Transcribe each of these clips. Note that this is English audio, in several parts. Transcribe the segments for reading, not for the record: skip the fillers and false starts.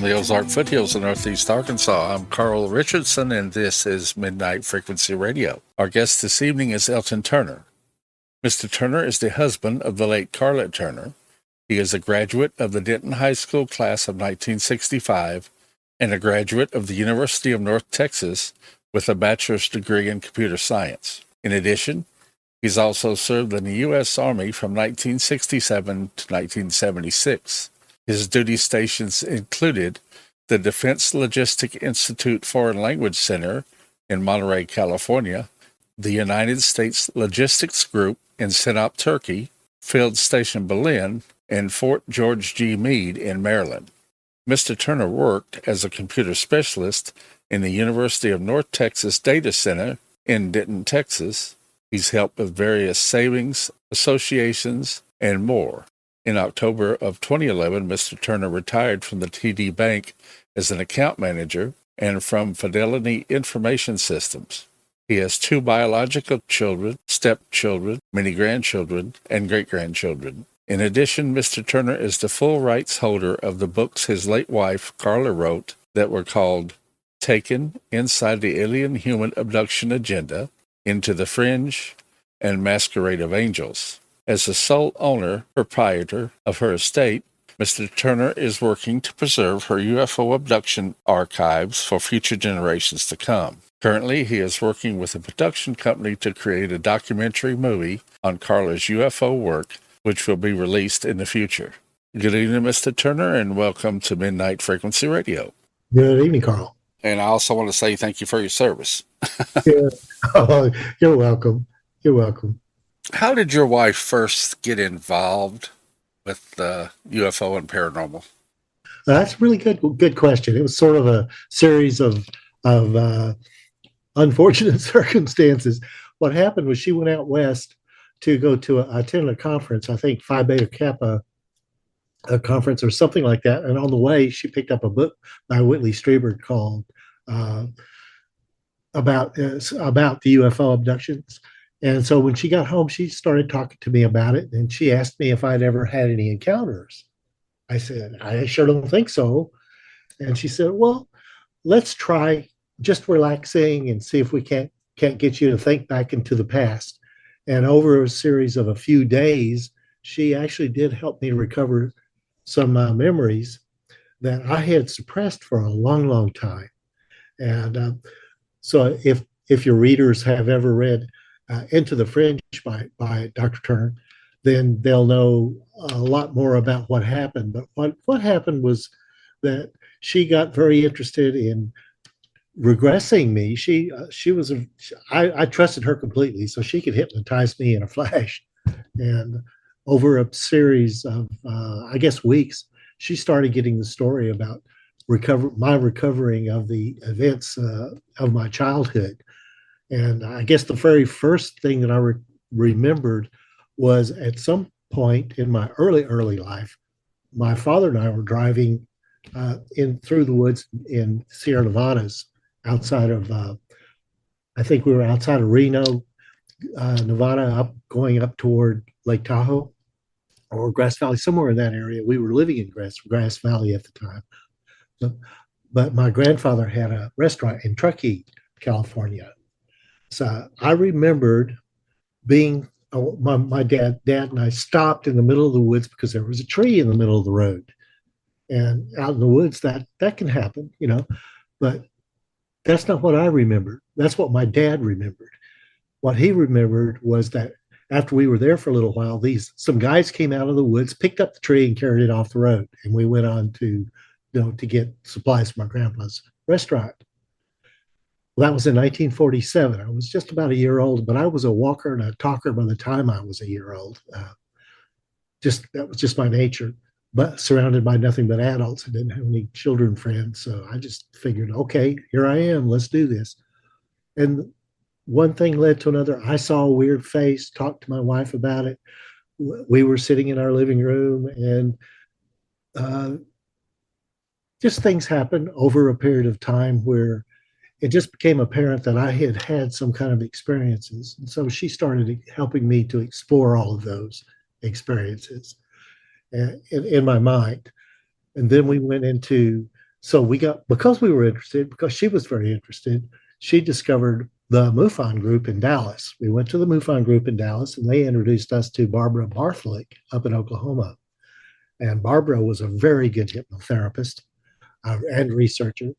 the Ozark foothills of northeast Arkansas. I'm Carl Richardson, and this is Midnight Frequency Radio. Our guest this evening is Elton Turner. Mr. Turner is the husband of the late Karla Turner. He is a graduate of the Denton High School Class of 1965 and a graduate of the University of North Texas with a bachelor's degree in computer science. In addition, he's also served in the U.S. Army from 1967 to 1976. His duty stations included the Defense Logistic Institute Foreign Language Center in Monterey, California, the United States Logistics Group in Sinop, Turkey, Field Station Berlin, and Fort George G. Meade in Maryland. Mr. Turner worked as a computer specialist in the University of North Texas Data Center in Denton, Texas. He's helped with various savings, associations, and more. In October of 2011, Mr. Turner retired from the TD Bank as an account manager and from Fidelity Information Systems. He has 2 biological children, stepchildren, many grandchildren, and great-grandchildren. In addition, Mr. Turner is the full rights holder of the books his late wife, Karla, wrote that were called Taken, Inside the Alien Human Abduction Agenda, Into the Fringe, and Masquerade of Angels. As the sole owner, proprietor of her estate, Mr. Turner is working to preserve her UFO abduction archives for future generations to come. Currently, he is working with a production company to create a documentary movie on Karla's UFO work, which will be released in the future. Good evening, Mr. Turner, and welcome to Midnight Frequency Radio. Good evening, Carl. And I also want to say thank you for your service. Yeah. Oh, you're welcome. You're welcome. How did your wife first get involved with UFO and paranormal? That's a really good question. It was sort of a series of unfortunate circumstances. What happened was she went out west to go to attend a conference, I think Phi Beta Kappa a conference or something like that. And on the way, she picked up a book by Whitley Strieber called about the UFO abductions. And so when she got home, she started talking to me about it, and she asked me if I'd ever had any encounters. I said, I sure don't think so. And she said, well, let's try just relaxing and see if we can't get you to think back into the past. And over a series of a few days, she actually did help me recover some memories that I had suppressed for a long, long time. And so if your readers have ever read Into the Fringe by Dr. Turner, then they'll know a lot more about what happened. But what happened was that she got very interested in regressing me. I trusted her completely, so she could hypnotize me in a flash. And over a series of, I guess, weeks, she started getting the story about my recovering of the events of my childhood. And I guess the very first thing that I remembered was at some point in my early life, my father and I were driving through the woods in Sierra Nevadas outside of, I think we were outside of Reno, Nevada, going up toward Lake Tahoe or Grass Valley, somewhere in that area. We were living in Grass Valley at the time. But my grandfather had a restaurant in Truckee, California. So I remembered being, my dad and I stopped in the middle of the woods because there was a tree in the middle of the road. And out in the woods, that can happen, but that's not what I remembered. That's what my dad remembered. What he remembered was that after we were there for a little while, some guys came out of the woods, picked up the tree and carried it off the road. And we went on to get supplies from my grandpa's restaurant. Well, that was in 1947. I was just about a year old, but I was a walker and a talker by the time I was a year old. That was just my nature, but surrounded by nothing but adults. I didn't have any children friends. So I just figured, okay, here I am, let's do this. And one thing led to another. I saw a weird face, talked to my wife about it. We were sitting in our living room, and just things happened over a period of time where it just became apparent that I had had some kind of experiences. And so she started helping me to explore all of those experiences in my mind. And then we went into So because we were interested, because she was very interested, she discovered the MUFON group in Dallas. We went to the MUFON group in Dallas, and they introduced us to Barbara Bartholick up in Oklahoma. And Barbara was a very good hypnotherapist and researcher.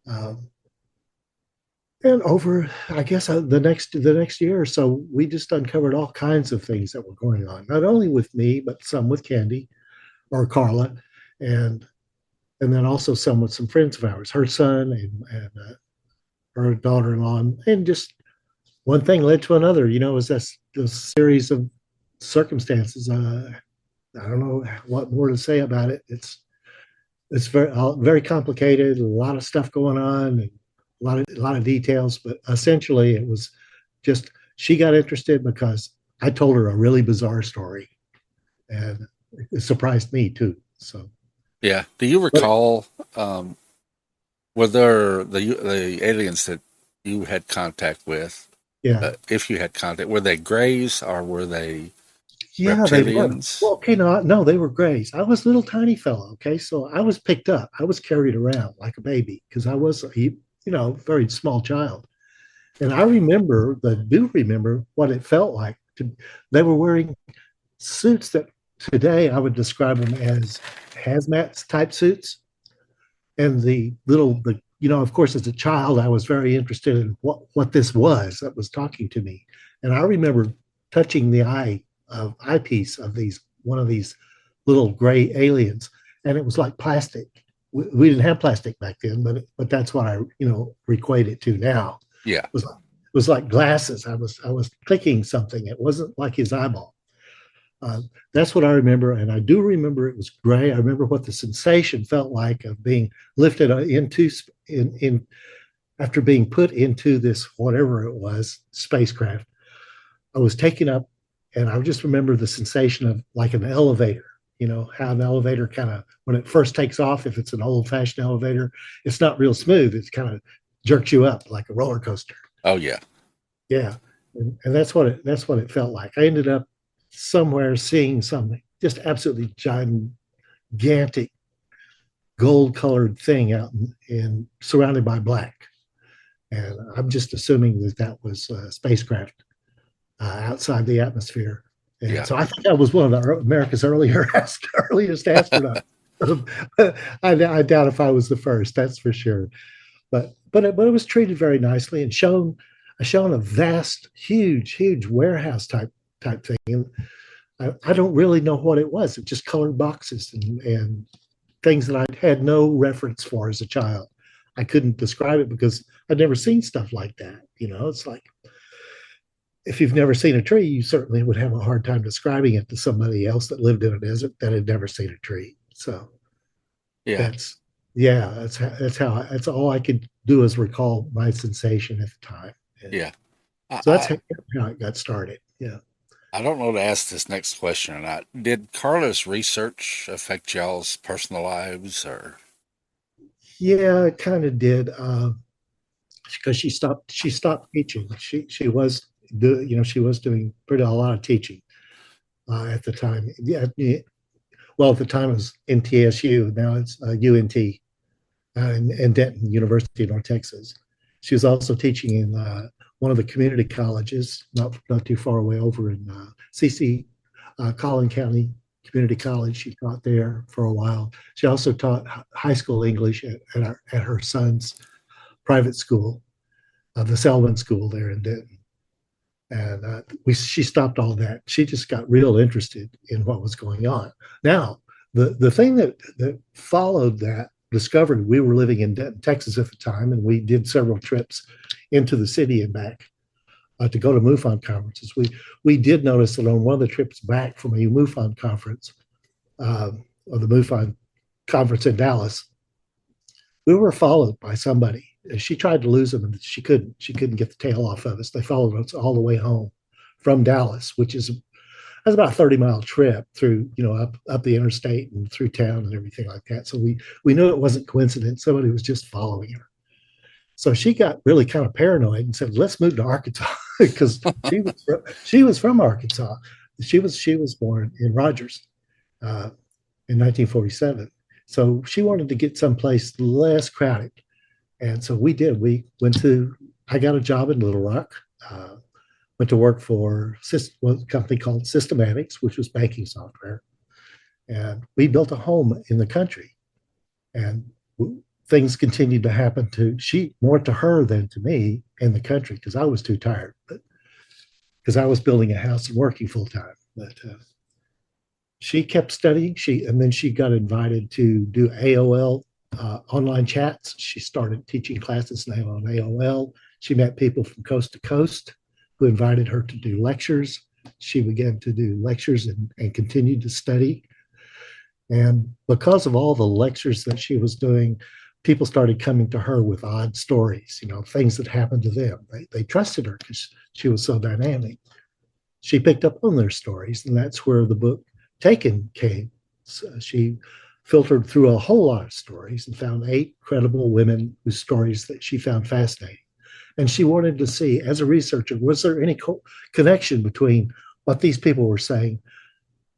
Um, and over, I guess, the next year or so, we just uncovered all kinds of things that were going on, not only with me, but some with Candy or Karla, and and then also some with some friends of ours, her son and her daughter-in-law, and just one thing led to another. It was this series of circumstances. I don't know what more to say about it. It's very complicated, a lot of stuff going on, and a lot of details. But essentially, it was just she got interested because I told her a really bizarre story, and it surprised me too. So, Yeah. Do you but recall were there the aliens that you had contact with? yeah, If you had contact, were they grays or were they yeah, they were. reptilians? Well, okay, no, they were grays. I was a little tiny fellow. Okay, so I was picked up. I was carried around like a baby because I was very small child. And do remember what it felt like. They were wearing suits that today I would describe them as hazmat type suits. And of course, as a child, I was very interested in what this was that was talking to me. And I remember touching the eyepiece of one of these little gray aliens, and it was like plastic. We didn't have plastic back then, but that's what I equate it to now. Yeah. It was like glasses. I was clicking something. It wasn't like his eyeball. Uh, that's what I remember, and I do remember it was gray. I remember what the sensation felt like of being lifted in after being put into this whatever it was spacecraft. I was taken up, and I just remember the sensation of like an elevator. How an elevator kind of when it first takes off, if it's an old-fashioned elevator, it's not real smooth. It's kind of jerks you up like a roller coaster. Oh yeah. Yeah, and that's what it felt like. I ended up somewhere seeing something just absolutely gigantic gold colored thing out in surrounded by black, and I'm just assuming that was a spacecraft outside the atmosphere. And Yeah. so I think I was one of America's earliest astronauts. I doubt if I was the first, that's for sure. But it was treated very nicely and shown a vast, huge warehouse type thing. And I don't really know what it was. It just colored boxes and things that I had no reference for as a child. I couldn't describe it because I'd never seen stuff like that. It's like if you've never seen a tree, you certainly would have a hard time describing it to somebody else that lived in a desert that had never seen a tree. So Yeah. that's yeah, that's all I could do is recall my sensation at the time. And Yeah. I, so that's I how it got started. Yeah. I don't know to ask this next question or not. Did Carla's research affect y'all's personal lives or? Yeah, it kind of did. Because she stopped teaching. She was doing pretty a lot of teaching at the time. Yeah, well, at the time it was NTSU. Now it's UNT and Denton University of North Texas. She was also teaching in one of the community colleges, not too far away, over in CC Collin County Community College. She taught there for a while. She also taught high school English at her son's private school, the Selwyn School there in Denton. And she stopped all that. She just got real interested in what was going on. Now, the thing that followed that discovery, we were living in Denton, Texas at the time, and we did several trips into the city and back to go to MUFON conferences. We did notice that on one of the trips back from a MUFON conference, or the MUFON conference in Dallas, we were followed by somebody. She tried to lose them, and she couldn't. She couldn't get the tail off of us. They followed us all the way home from Dallas, that's about a 30-mile trip through, up the interstate and through town and everything like that. So we knew it wasn't coincidence. Somebody was just following her. So she got really kind of paranoid and said, "Let's move to Arkansas," because she was from Arkansas. She was born in Rogers in 1947. So she wanted to get someplace less crowded. And so we did. I got a job in Little Rock, went to work for a company called Systematics, which was banking software. And we built a home in the country. And things continued to happen more to her than to me in the country because I was too tired, but because I was building a house and working full time. But she kept studying. And then she got invited to do AOL online chats. She started teaching classes now on AOL. She met people from coast to coast who invited her to do lectures. She began to do lectures and continued to study. And because of all the lectures that she was doing, people started coming to her with odd stories, things that happened to them. They trusted her because she was so dynamic. She picked up on their stories, and that's where the book Taken came. So she filtered through a whole lot of stories and found 8 credible women whose stories that she found fascinating. And she wanted to see, as a researcher, was there any connection between what these people were saying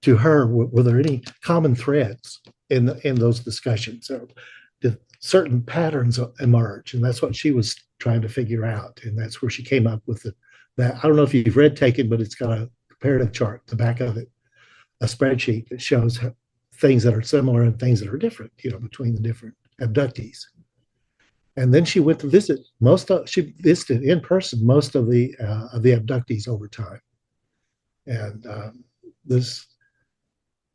to her? Were there any common threads in those discussions? Or did certain patterns emerge? And that's what she was trying to figure out. And that's where she came up with that. I don't know if you've read Taken, but it's got a comparative chart at the back of it, a spreadsheet that shows things that are similar and things that are different, between the different abductees. And then she went to visit she visited in person most of the abductees over time. And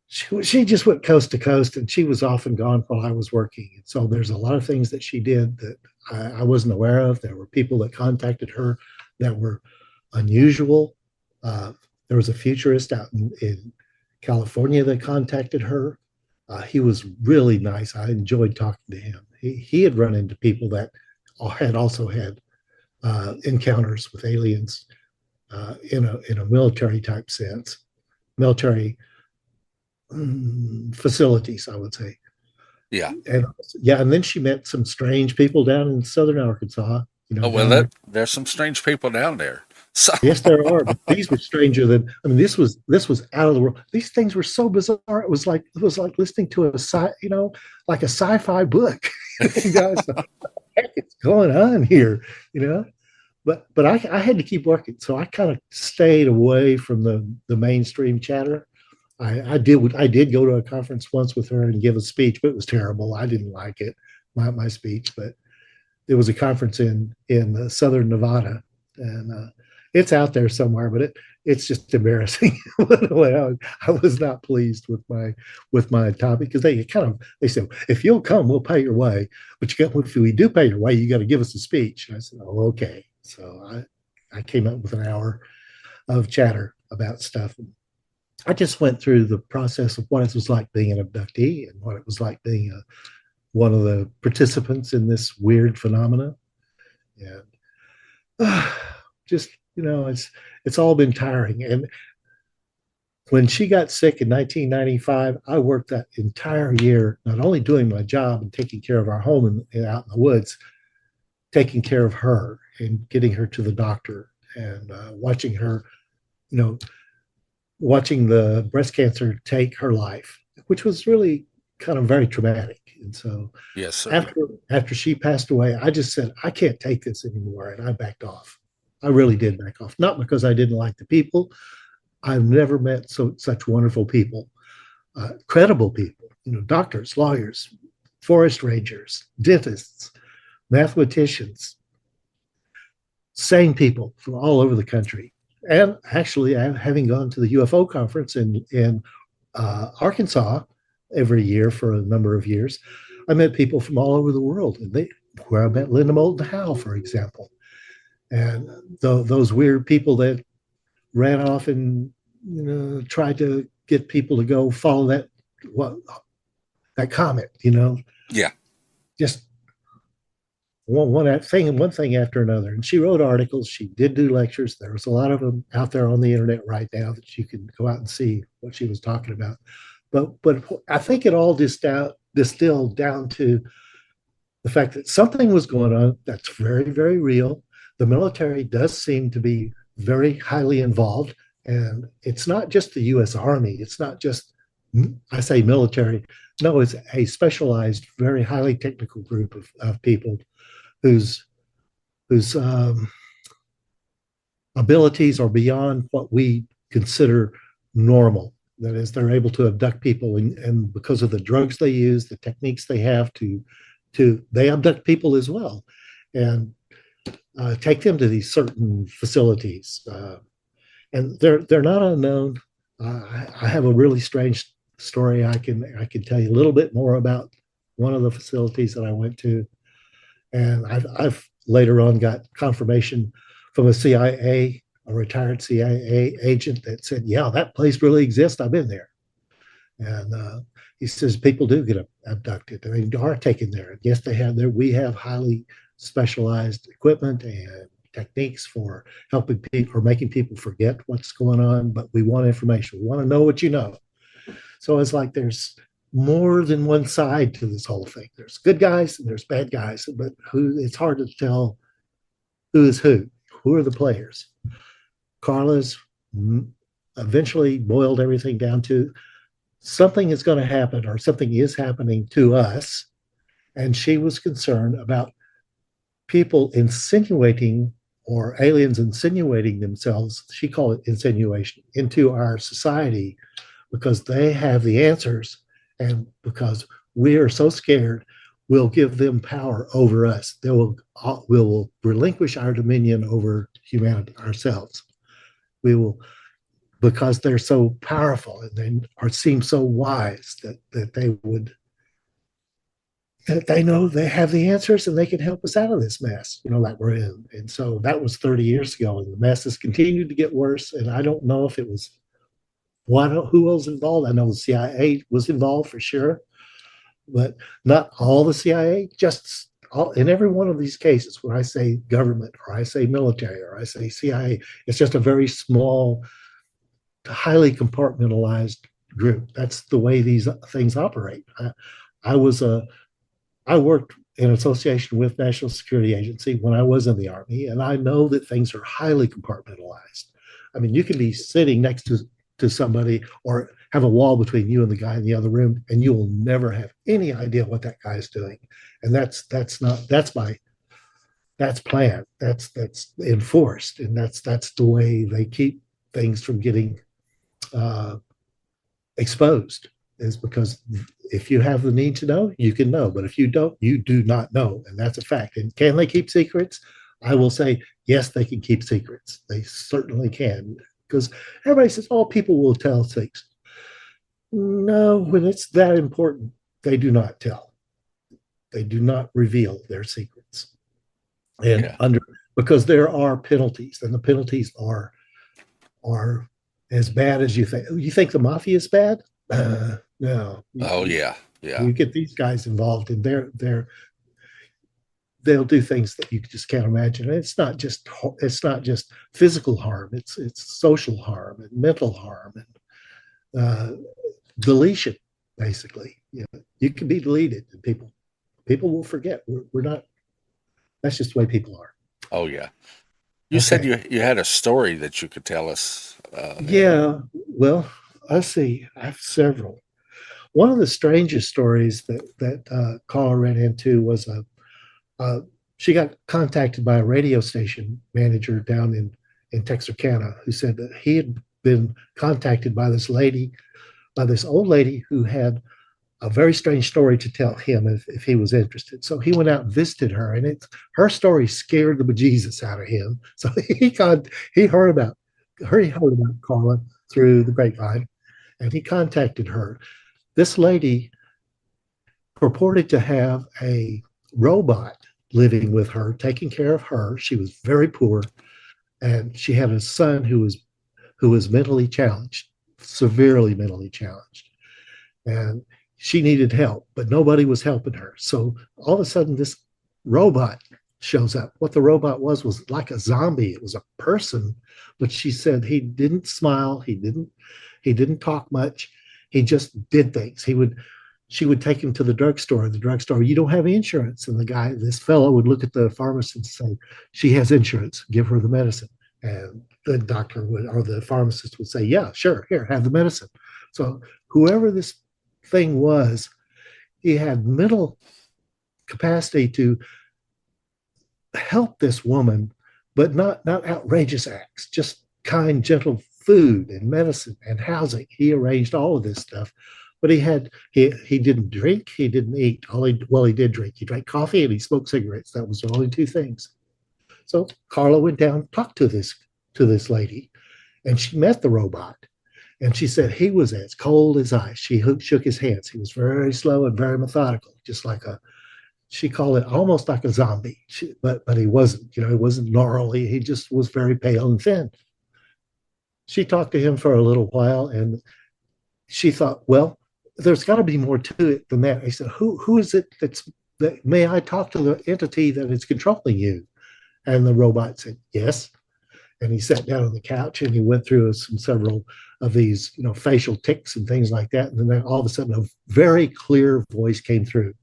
she just went coast to coast, and she was often gone while I was working. And so there's a lot of things that she did that I wasn't aware of. There were people that contacted her that were unusual. There was a futurist out in California that contacted her. He was really nice. I enjoyed talking to him. He had run into people that had also had encounters with aliens in a military type sense, military facilities, I would say. Yeah. And then she met some strange people down in southern Arkansas. There's some strange people down there. So. Yes, there are, but these were stranger than. I mean, this was out of the world. These things were so bizarre. It was like listening to like a sci-fi book. You guys, what the heck is going on here? But I had to keep working, so I kind of stayed away from the mainstream chatter. I did go to a conference once with her and give a speech, but it was terrible. I didn't like it, my speech. But there was a conference in Southern Nevada, and it's out there somewhere, but it's just embarrassing. I was not pleased with my topic because they said, if you'll come, we'll pay your way. But if we do pay your way, you got to give us a speech. And I said, oh, okay. So I came up with an hour of chatter about stuff. I just went through the process of what it was like being an abductee and what it was like being one of the participants in this weird phenomena. And just, it's all been tiring. And when she got sick in 1995, I worked that entire year, not only doing my job and taking care of our home and out in the woods, taking care of her and getting her to the doctor and watching her, watching the breast cancer take her life, which was really kind of very traumatic. And so yes, sir. After she passed away, I just said, I can't take this anymore. And I backed off. I really did back off, not because I didn't like the people. I've never met such wonderful people, credible people, doctors, lawyers, forest rangers, dentists, mathematicians, sane people from all over the country. And actually, having gone to the UFO conference in Arkansas every year for a number of years, I met people from all over the world. And where I met Linda Moulton Howe, for example. And those weird people that ran off and tried to get people to go follow that comet, Yeah. Just one thing after another. And she wrote articles. She did do lectures. There's a lot of them out there on the internet right now that you can go out and see what she was talking about. But I think it all distilled down to the fact that something was going on that's very, very real. The military does seem to be very highly involved. And it's not just the U.S. Army. It's not just I say military. No, it's a specialized, very highly technical group of people whose whose abilities are beyond what we consider normal. That is, they're able to abduct people, and because of the drugs they use, the techniques they have to they abduct people as well, and take them to these certain facilities. And they're not unknown. I have a really strange story. I can tell you a little bit more about one of the facilities that I went to, and I've later on got confirmation from a retired CIA agent that said, "Yeah, that place really exists. I've been there." And he says people do get abducted. They are taken there. And yes, they have there. We have highly specialized equipment and techniques for helping people or making people forget what's going on. But we want information. We want to know what you know. So it's like there's more than one side to this whole thing. There's good guys and there's bad guys, but it's hard to tell who is who. Who are the players? Karla's eventually boiled everything down to something is going to happen or something is happening to us. And she was concerned about people insinuating or aliens insinuating themselves, she called it insinuation, into our society because they have the answers and because we are so scared, we'll give them power over us. We'll relinquish our dominion over humanity ourselves. We will, because they're so powerful and they seem so wise that they know they have the answers and they can help us out of this mess, like we're in. And so that was 30 years ago, and the mess has continued to get worse. And I don't know if it was who was involved. I know the CIA was involved for sure, but not all the CIA. Just in every one of these cases, when I say government or I say military or I say CIA, it's just a very small, highly compartmentalized group. That's the way these things operate. I worked in association with National Security Agency when I was in the Army, and I know that things are highly compartmentalized. I mean, you can be sitting next to somebody or have a wall between you and the guy in the other room, and you will never have any idea what that guy's doing. And that's planned. That's enforced, and that's the way they keep things from getting exposed. Is because if you have the need to know, you can know. But if you don't, you do not know. And that's a fact. And can they keep secrets? I will say, yes, they can keep secrets. They certainly can. Because everybody says, oh, people will tell things. No, when it's that important, they do not tell. They do not reveal their secrets. And because there are penalties, and the penalties are as bad as you think. You think the mafia is bad? No. Oh yeah. You get these guys involved, and they'll do things that you just can't imagine. And it's not just physical harm. It's social harm and mental harm and deletion. Basically, you can be deleted, and people will forget. We're not. That's just the way people are. Oh yeah. You said you had a story that you could tell us. Yeah. Well, let's see. I have several. One of the strangest stories that Karla ran into was she got contacted by a radio station manager down in Texarkana who said that he had been contacted by this old lady who had a very strange story to tell him if he was interested. So he went out and visited her, and her story scared the bejesus out of him. So he heard about Karla through the grapevine, and he contacted her. This lady purported to have a robot living with her, taking care of her. She was very poor, and she had a son who was mentally challenged, severely mentally challenged, and she needed help, but nobody was helping her. So all of a sudden, this robot shows up. What the robot was like a zombie. It was a person, but she said he didn't smile. He didn't talk much. He just did things. She would take him to the drugstore. The drugstore, you don't have insurance. And this fellow would look at the pharmacist and say, she has insurance, give her the medicine. And the doctor or the pharmacist would say, yeah, sure, here, have the medicine. So whoever this thing was, he had mental capacity to help this woman, but not outrageous acts, just kind, gentle food and medicine and housing. He arranged all of this stuff, but he didn't drink, he didn't eat. He did drink. He drank coffee and he smoked cigarettes. That was the only two things. So Karla went down, talked to this lady, and she met the robot. And she said he was as cold as ice. She shook his hands. He was very slow and very methodical, just like she called it almost like a zombie. But he wasn't, he wasn't gnarly. He just was very pale and thin. She talked to him for a little while, and she thought, well, there's got to be more to it than that. I said, who is it that may I talk to the entity that is controlling you? And the robot said, yes. And he sat down on the couch and he went through several of these, facial tics and things like that. And then all of a sudden, a very clear voice came through.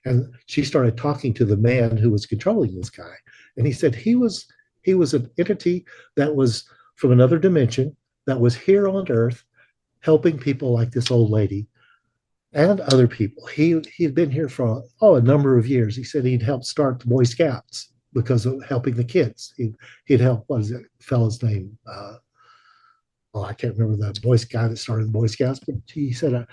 And she started talking to the man who was controlling this guy. And he said he was an entity that was from another dimension that was here on Earth helping people like this old lady and other people. He had been here for a number of years. He said he'd helped start the Boy Scouts because of helping the kids. He'd helped, what is that fellow's name? I can't remember the Boy Scout that started the Boy Scouts, but he said,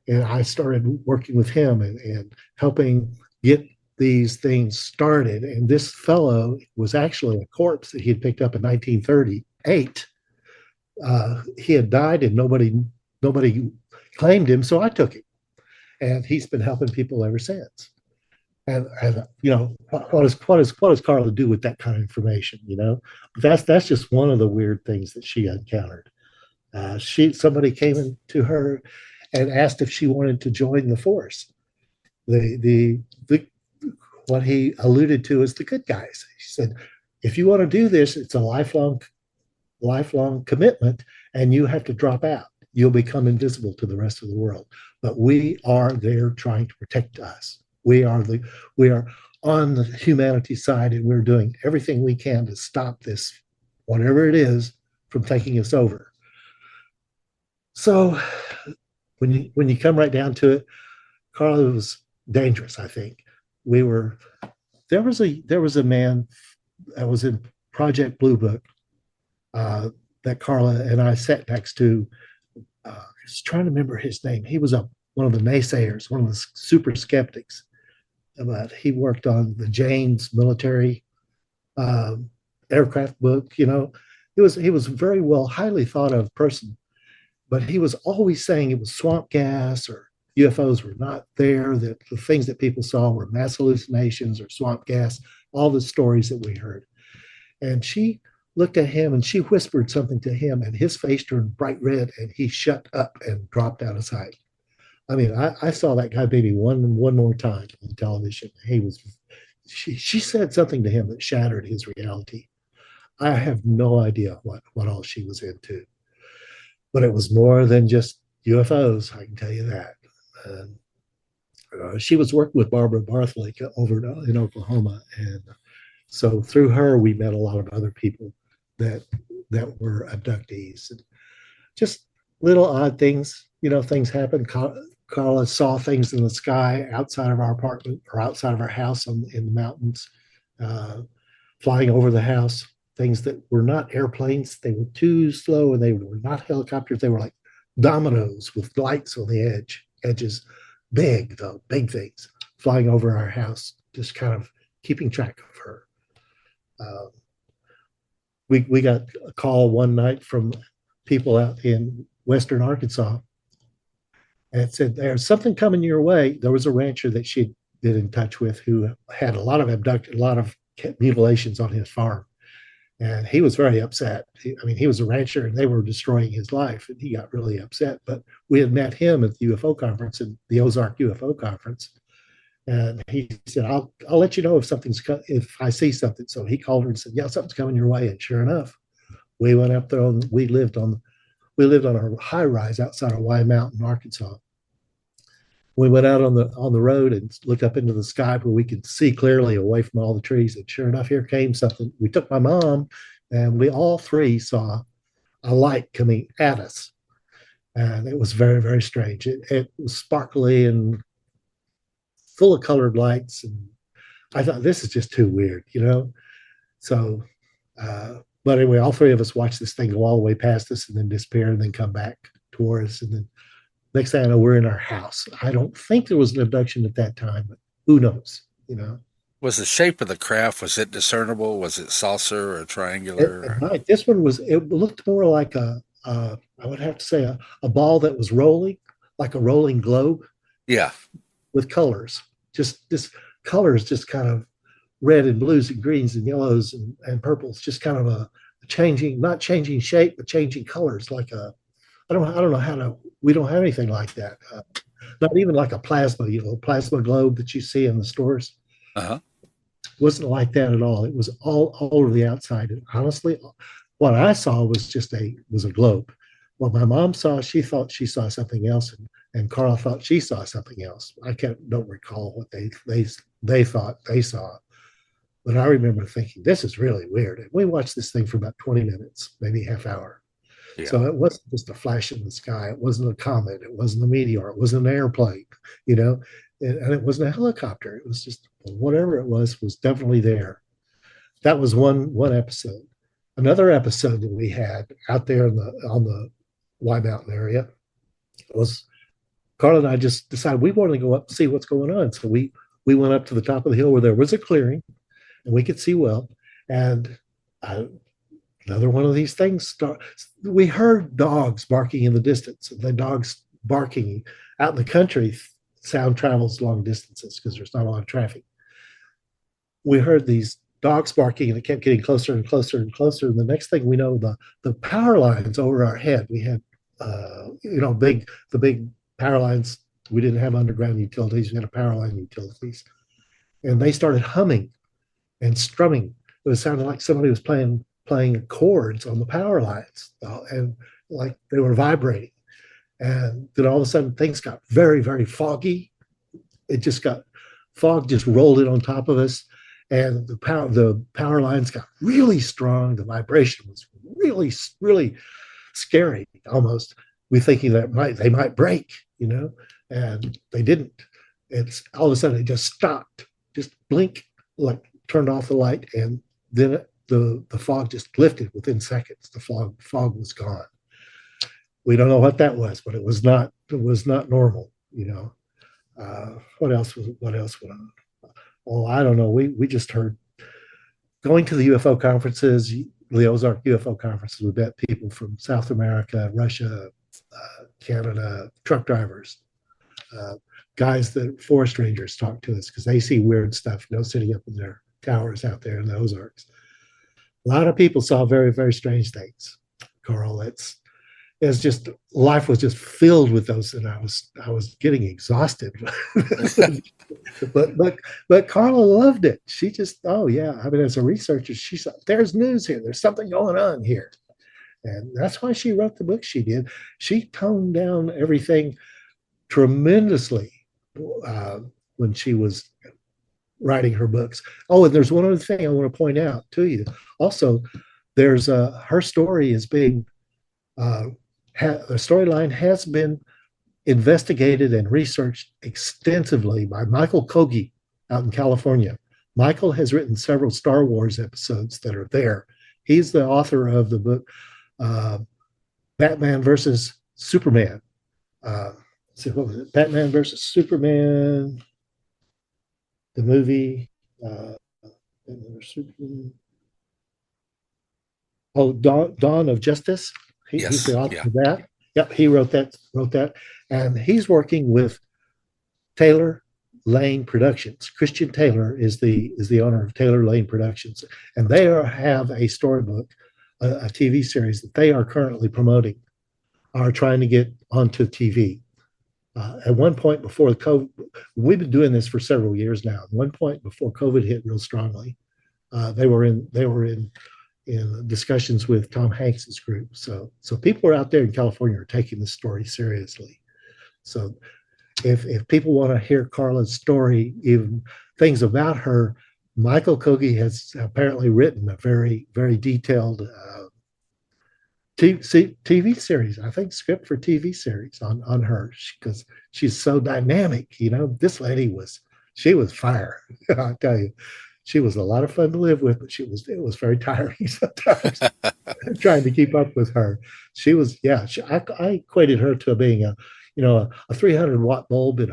and I started working with him and helping get these things started. And this fellow was actually a corpse that he had picked up in 1938. He had died and nobody claimed him, so I took him. And he's been helping people ever since. And what does Karla do with that kind of information? That's just one of the weird things that she encountered. Somebody came into her and asked if she wanted to join the force. The what he alluded to as the good guys. He said, if you want to do this, it's a lifelong commitment, and you have to drop out. You'll become invisible to the rest of the world. But we are there trying to protect us. We are on the humanity side, and we're doing everything we can to stop this, whatever it is, from taking us over. So when you come right down to it, Karla was dangerous, I think. There was a man that was in Project Blue Book that Karla and I sat next to. I was trying to remember his name. He was one of the naysayers, one of the super skeptics. But he worked on the Jane's military aircraft book. He was a very highly thought of person, but he was always saying it was swamp gas or UFOs were not there, that the things that people saw were mass hallucinations or swamp gas, all the stories that we heard. And she looked at him and she whispered something to him, and his face turned bright red and he shut up and dropped out of sight. I mean, I saw that guy maybe one more time on television. She said something to him that shattered his reality. I have no idea what all she was into, but it was more than just UFOs. I can tell you that. She was working with Barbara Bartholick over in Oklahoma, and so through her we met a lot of other people that were abductees, and just little odd things. Things happen. Karla saw things in the sky outside of our apartment or outside of our house in the mountains, flying over the house. Things that were not airplanes. They were too slow, and they were not helicopters. They were like dominoes with lights on the edges, big things flying over our house, just kind of keeping track of her. We got a call one night from people out in Western Arkansas, and it said, there's something coming your way. There was a rancher that she'd been in touch with who had a lot of mutilations on his farm. And he was very upset. He was a rancher and they were destroying his life, and he got really upset. But we had met him at the UFO conference, at the Ozark UFO conference. And he said, I'll let you know if I see something. So he called her and said, yeah, something's coming your way. And sure enough, we went up there we lived on a high rise outside of Y Mountain, Arkansas. We went out on the road and looked up into the sky where we could see clearly away from all the trees. And sure enough, here came something. We took my mom, and we all three saw a light coming at us. and it was very, very strange. It was sparkly and full of colored lights, and I thought this is just too weird, you know. So, but anyway, all three of us watched this thing go all the way past us and then disappear and then come back toward us, and then next thing I know, we're in our house. I don't think there was an abduction at that time, but who knows, you know. Was the shape of the craft, was it discernible? Was it saucer or At triangular? night, this one was, it looked more like I would have to say a ball that was rolling, like a rolling globe Yeah. with colors. Just this colors, just kind of red and blues and greens and yellows and purples, just kind of a changing, not changing shape, but changing colors. Like I don't know how to. We don't have anything like that. Not even like a plasma, plasma globe that you see in the stores. Uh-huh. Wasn't like that at all. It was all over the outside. And honestly, what I saw was a globe. What my mom saw, she thought she saw something else, and Karla thought she saw something else. I don't recall what they thought they saw, but I remember thinking this is really weird. And we watched this thing for about 20 minutes, maybe half hour. Yeah. So it wasn't just a flash in the sky. It wasn't a comet. It wasn't a meteor. It wasn't an airplane, you know, and it wasn't a helicopter. It was just whatever it was definitely there. That was one episode. Another episode that we had out there on the Y Mountain area was Karla and I just decided we wanted to go up and see what's going on. So we went up to the top of the hill where there was a clearing and we could see well. And another one of these things we heard dogs barking in the distance, and the dogs barking out in the country, sound travels long distances because there's not a lot of traffic. We heard these dogs barking, and it kept getting closer and closer and closer, and the next thing we know, the power lines over our head, we had the big power lines. We didn't have underground utilities, we had a power line utilities, and they started humming and strumming. It was sounding like somebody was playing chords on the power lines, and like they were vibrating. And then all of a sudden things got very, very foggy. Fog just rolled in on top of us, and the power lines got really strong. The vibration was really, really scary almost. We thinking that they might break, you know, and they didn't. It's all of a sudden it just stopped, just blink, like turned off the light, and then the fog just lifted within seconds. The fog was gone. We don't know what that was, but it was not normal, you know. What else went on? Oh, I don't know. We just heard going to the UFO conferences, the Ozark UFO conferences. We met people from South America, Russia, Canada, truck drivers, guys that forest rangers talk to us because they see weird stuff, you know, sitting up in their towers out there in the Ozarks. A lot of people saw very, very strange things, Carl. It's just life was just filled with those, and I was getting exhausted. but Karla loved it. She just, oh yeah. I mean, as a researcher, she said, there's news here. There's something going on here. And that's why she wrote the book she did. She toned down everything tremendously when she was writing her books. Oh, and there's one other thing I want to point out to you. Also, there's her story is being the storyline has been investigated and researched extensively by Michael Kogi out in California. Michael has written several Star Wars episodes that are there. He's the author of the book Batman versus Superman. What was it? Batman versus Superman, the movie. Batman versus Superman. Oh, Dawn of Justice. He's the author of that. Yep, he wrote that, and he's working with Taylor Lane Productions. Christian Taylor is the owner of Taylor Lane Productions, and they have a storybook, a TV series that they are currently promoting, are trying to get onto TV. At one point before COVID, we've been doing this for several years now. At one point before COVID hit real strongly, they were in discussions with Tom Hanks's group. So people are out there in California are taking this story seriously. So if people want to hear Karla's story, even things about her, Michael Kogi has apparently written a very, very detailed TV series. I think script for TV series on her because she's so dynamic. This lady she was fire. I tell you, she was a lot of fun to live with, but it was very tiring sometimes trying to keep up with her. She was, yeah. I equated her to being a 300-watt bulb in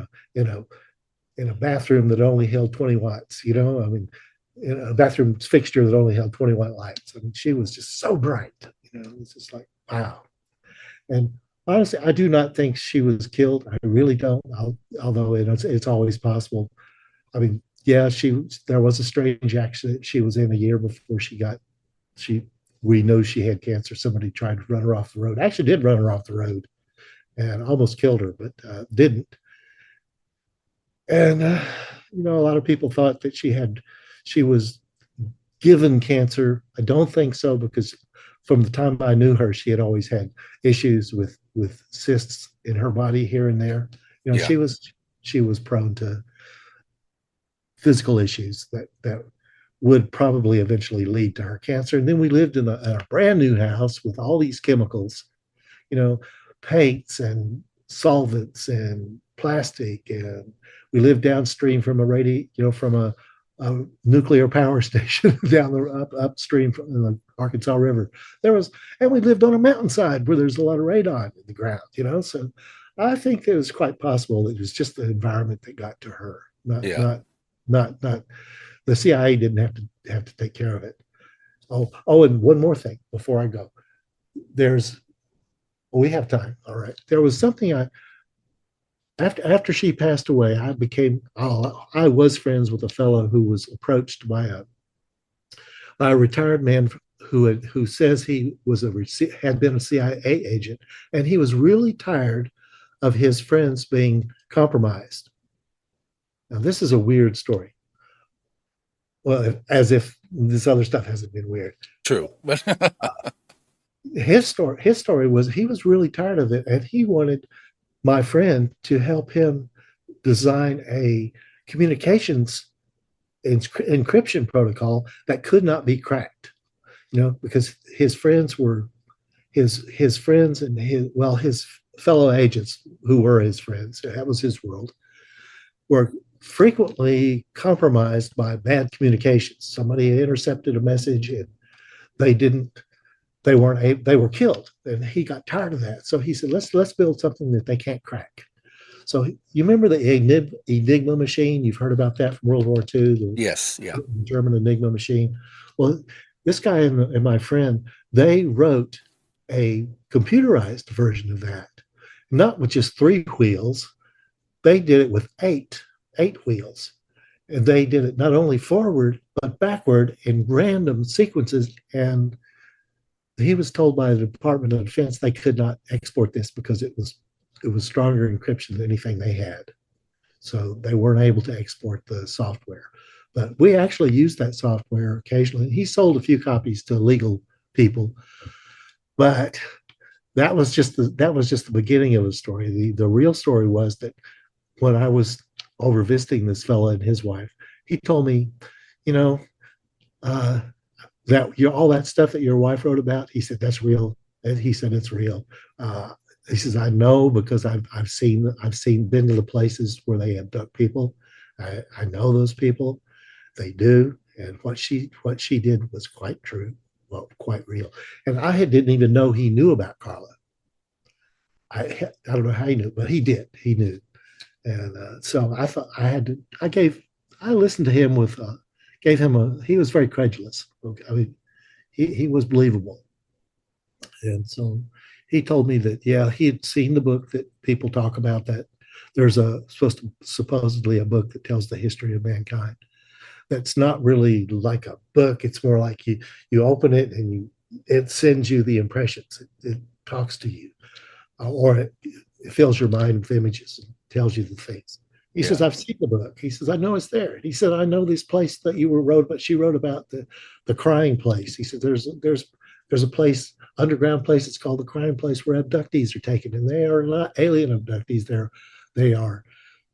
a bathroom that only held 20 watts. I mean, in a bathroom fixture that only held 20-watt lights. I mean, she was just so bright. It's just like, wow. And honestly, I do not think she was killed. I really don't. Although it's always possible. I mean, yeah, there was a strange accident she was in a year before we know she had cancer. Somebody tried to run her off the road. Actually, did run her off the road and almost killed her, but didn't. And a lot of people thought that she was given cancer. I don't think so, because from the time I knew her, she had always had issues with cysts in her body here and there. Yeah. She was prone to physical issues that would probably eventually lead to her cancer. And then we lived in a brand new house with all these chemicals, paints and solvents and plastic, and we lived downstream from a nuclear power station upstream from the Arkansas River. And we lived on a mountainside where there's a lot of radon in the ground. So I think it was quite possible that it was just the environment that got to her, not the CIA didn't have to take care of it. And one more thing before I go. We have time. All right. There was something after she passed away, I was friends with a fellow who was approached by a retired man who says he had been a CIA agent, and he was really tired of his friends being compromised. Now, this is a weird story. Well, as if this other stuff hasn't been weird. True. His story was he was really tired of it, and he wanted my friend to help him design a communications encryption protocol that could not be cracked. Because his friends and his fellow agents who were his friends, that was his world, were frequently compromised by bad communications. Somebody had intercepted a message and they were killed, and he got tired of that. So he said, let's build something that they can't crack. So you remember the Enigma machine? You've heard about that from World War II. Yes, yeah. The German Enigma machine. Well, this guy and my friend, they wrote a computerized version of that, not with just 3 wheels. They did it with eight wheels. And they did it not only forward, but backward in random sequences. And he was told by the Department of Defense they could not export this because it was stronger encryption than anything they had. So they weren't able to export the software. But we actually used that software occasionally. He sold a few copies to legal people. But that was just the beginning of the story. The real story was that when I was over visiting this fellow and his wife, he told me, that all that stuff that your wife wrote about, he said, that's real. And he said, it's real. He says, I know because I've been to the places where they abduct people. I know those people. They do. And what she did was quite true. Well, quite real. And I didn't even know he knew about Karla. I don't know how he knew, but he did. He knew. And so I thought I listened to him he was very credulous. I mean, he was believable. And so he told me that, yeah, he had seen the book that people talk about, that there's supposedly a book that tells the history of mankind. That's not really like a book. It's more like you open it and it sends you the impressions. It talks to you, or it fills your mind with images and tells you the things. He says, I've seen the book. He says, I know it's there. And he said, I know this place that she wrote about, the crying place. He said, there's a place, underground place. It's called the crying place, where abductees are taken. And they are not alien abductees. They are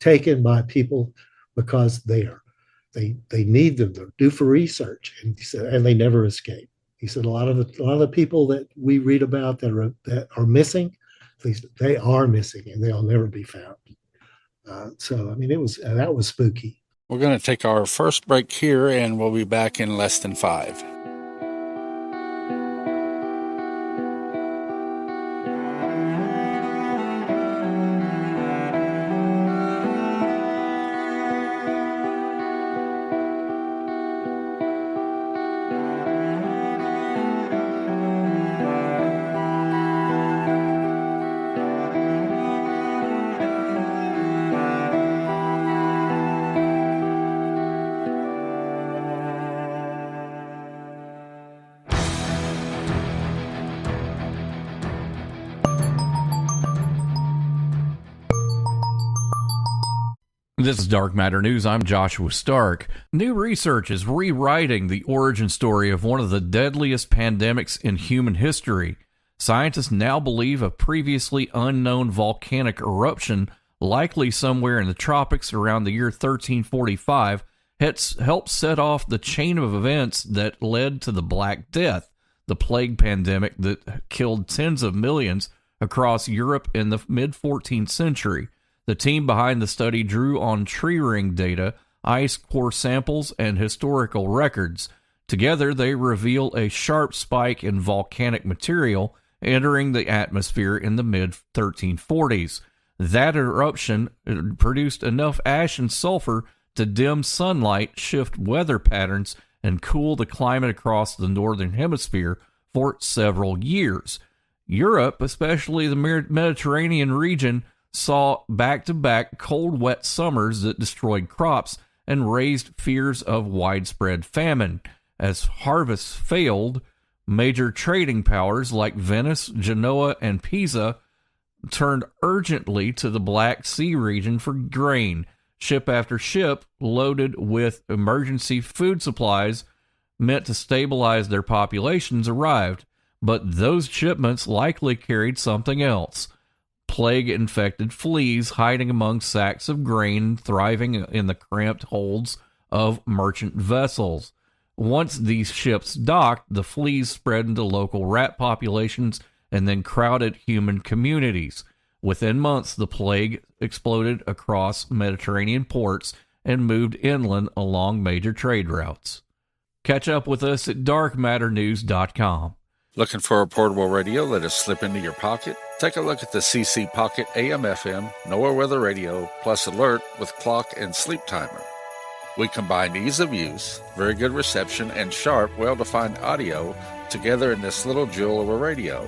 taken by people because they need them. They're due for research. And he said, and they never escape. He said a lot of the people that we read about that are missing, at least they are missing, and they'll never be found. So I mean, that was spooky. We're going to take our first break here, and we'll be back in less than 5. This is Dark Matter News. I'm Joshua Stark. New research is rewriting the origin story of one of the deadliest pandemics in human history. Scientists now believe a previously unknown volcanic eruption, likely somewhere in the tropics around the year 1345, helped set off the chain of events that led to the Black Death, the plague pandemic that killed tens of millions across Europe in the mid-14th century. The team behind the study drew on tree ring data, ice core samples, and historical records. Together, they reveal a sharp spike in volcanic material entering the atmosphere in the mid-1340s. That eruption produced enough ash and sulfur to dim sunlight, shift weather patterns, and cool the climate across the northern hemisphere for several years. Europe, especially the Mediterranean region, saw back-to-back cold, wet summers that destroyed crops and raised fears of widespread famine. As harvests failed, major trading powers like Venice, Genoa, and Pisa turned urgently to the Black Sea region for grain. Ship after ship, loaded with emergency food supplies meant to stabilize their populations, arrived, but those shipments likely carried something else. Plague-infected fleas hiding among sacks of grain, thriving in the cramped holds of merchant vessels. Once these ships docked, the fleas spread into local rat populations and then crowded human communities. Within months, the plague exploded across Mediterranean ports and moved inland along major trade routes. Catch up with us at darkmatternews.com. Looking for a portable radio that'll slip into your pocket? Take a look at the CC Pocket AM/FM Nowhere Weather Radio plus alert with clock and sleep timer. We combine ease of use, very good reception, and sharp, well-defined audio together in this little jewel of a radio.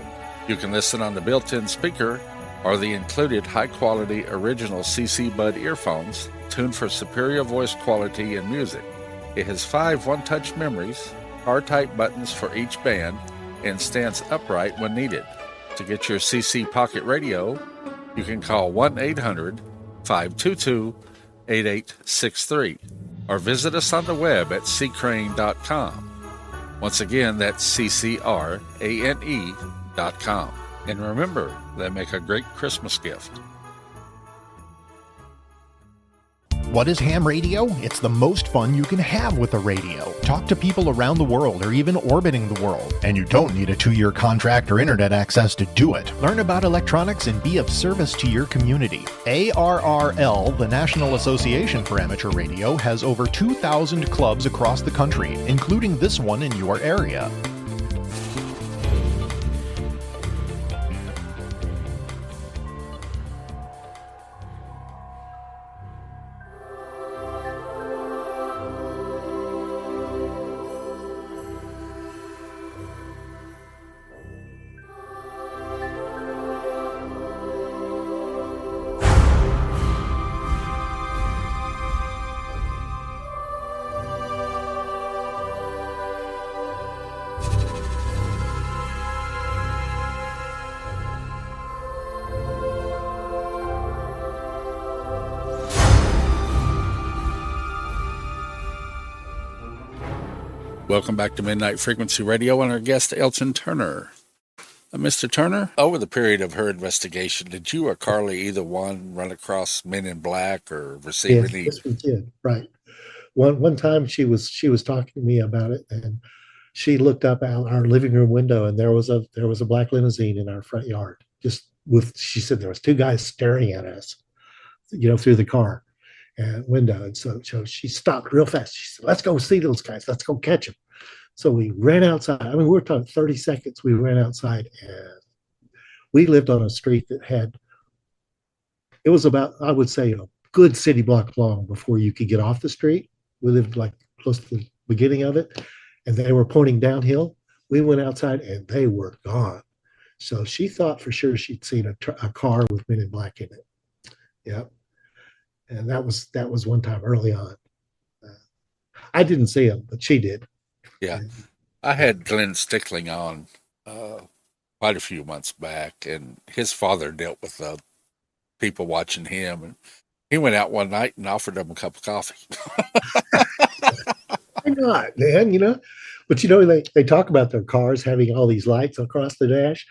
You can listen on the built-in speaker or the included high-quality original CC Bud earphones tuned for superior voice quality and music. It has 5 one-touch memories, R-type buttons for each band, and stands upright when needed. To get your CC Pocket Radio, you can call 1-800-522-8863 or visit us on the web at ccrane.com. Once again, that's ccrane.com. And remember, they make a great Christmas gift. What is ham radio? It's the most fun you can have with a radio. Talk to people around the world or even orbiting the world. And you don't need a 2-year contract or internet access to do it. Learn about electronics and be of service to your community. ARRL, the National Association for Amateur Radio, has over 2,000 clubs across the country, including this one in your area. Welcome back to Midnight Frequency Radio and our guest, Elton Turner. Mr. Turner, over the period of her investigation, did you or Carly, either one, run across Men in Black or receive any? Yes, we did. Right. One time she was talking to me about it, and she looked up out our living room window, and there was a black limousine in our front yard. Just with, she said there was two guys staring at us, through the car and window. And so she stopped real fast. She said, "Let's go see those guys. Let's go catch them." So we ran outside. I mean, we were talking 30 seconds. We ran outside, and we lived on a street that had, it was about, I would say, a good city block long before you could get off the street. We lived like close to the beginning of it, and they were pointing downhill. We went outside, and they were gone. So she thought for sure she'd seen a car with Men in Black in it. Yep. And that was one time early on. I didn't see him, but she did. Yeah. I had Glenn Stickling on quite a few months back, and his father dealt with people watching him. And he went out one night and offered them a cup of coffee. Why not, man? But they talk about their cars having all these lights across the dash.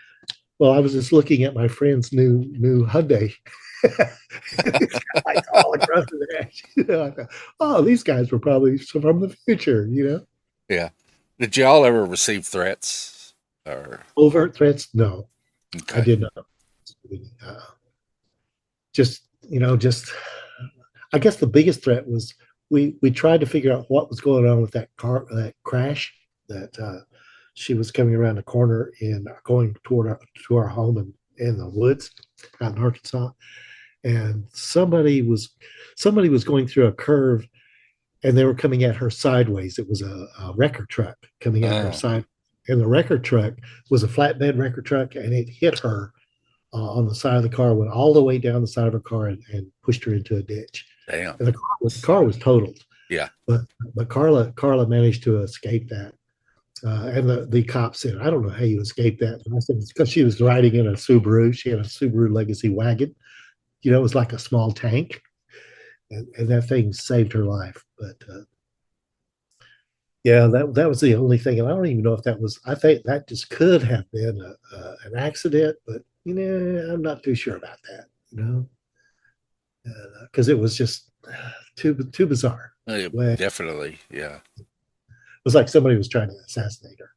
Well, I was just looking at my friend's new Hyundai. Lights all across the dash. I thought, oh, these guys were probably from the future. Yeah. Did y'all ever receive threats? Or Overt threats? No, okay. I did not. Just I guess the biggest threat was we tried to figure out what was going on with that that crash that she was coming around the corner and going to our home in the woods out in Arkansas, and somebody was going through a curve, and they were coming at her sideways. It was a wrecker truck coming at her side, and the wrecker truck was a flatbed wrecker truck, and it hit her on the side of the car, went all the way down the side of her car, and pushed her into a ditch. Damn. And the car was totaled. Yeah. But Karla managed to escape that. And the cop said, "I don't know how you escaped that." And I said, "It's because she was riding in a Subaru. She had a Subaru Legacy wagon. It was like a small tank. And that thing saved her life." But yeah, that was the only thing. And I don't even know if that was, I think that just could have been an accident, but I'm not too sure about that, because it was just too bizarre. Definitely, yeah. It was like somebody was trying to assassinate her.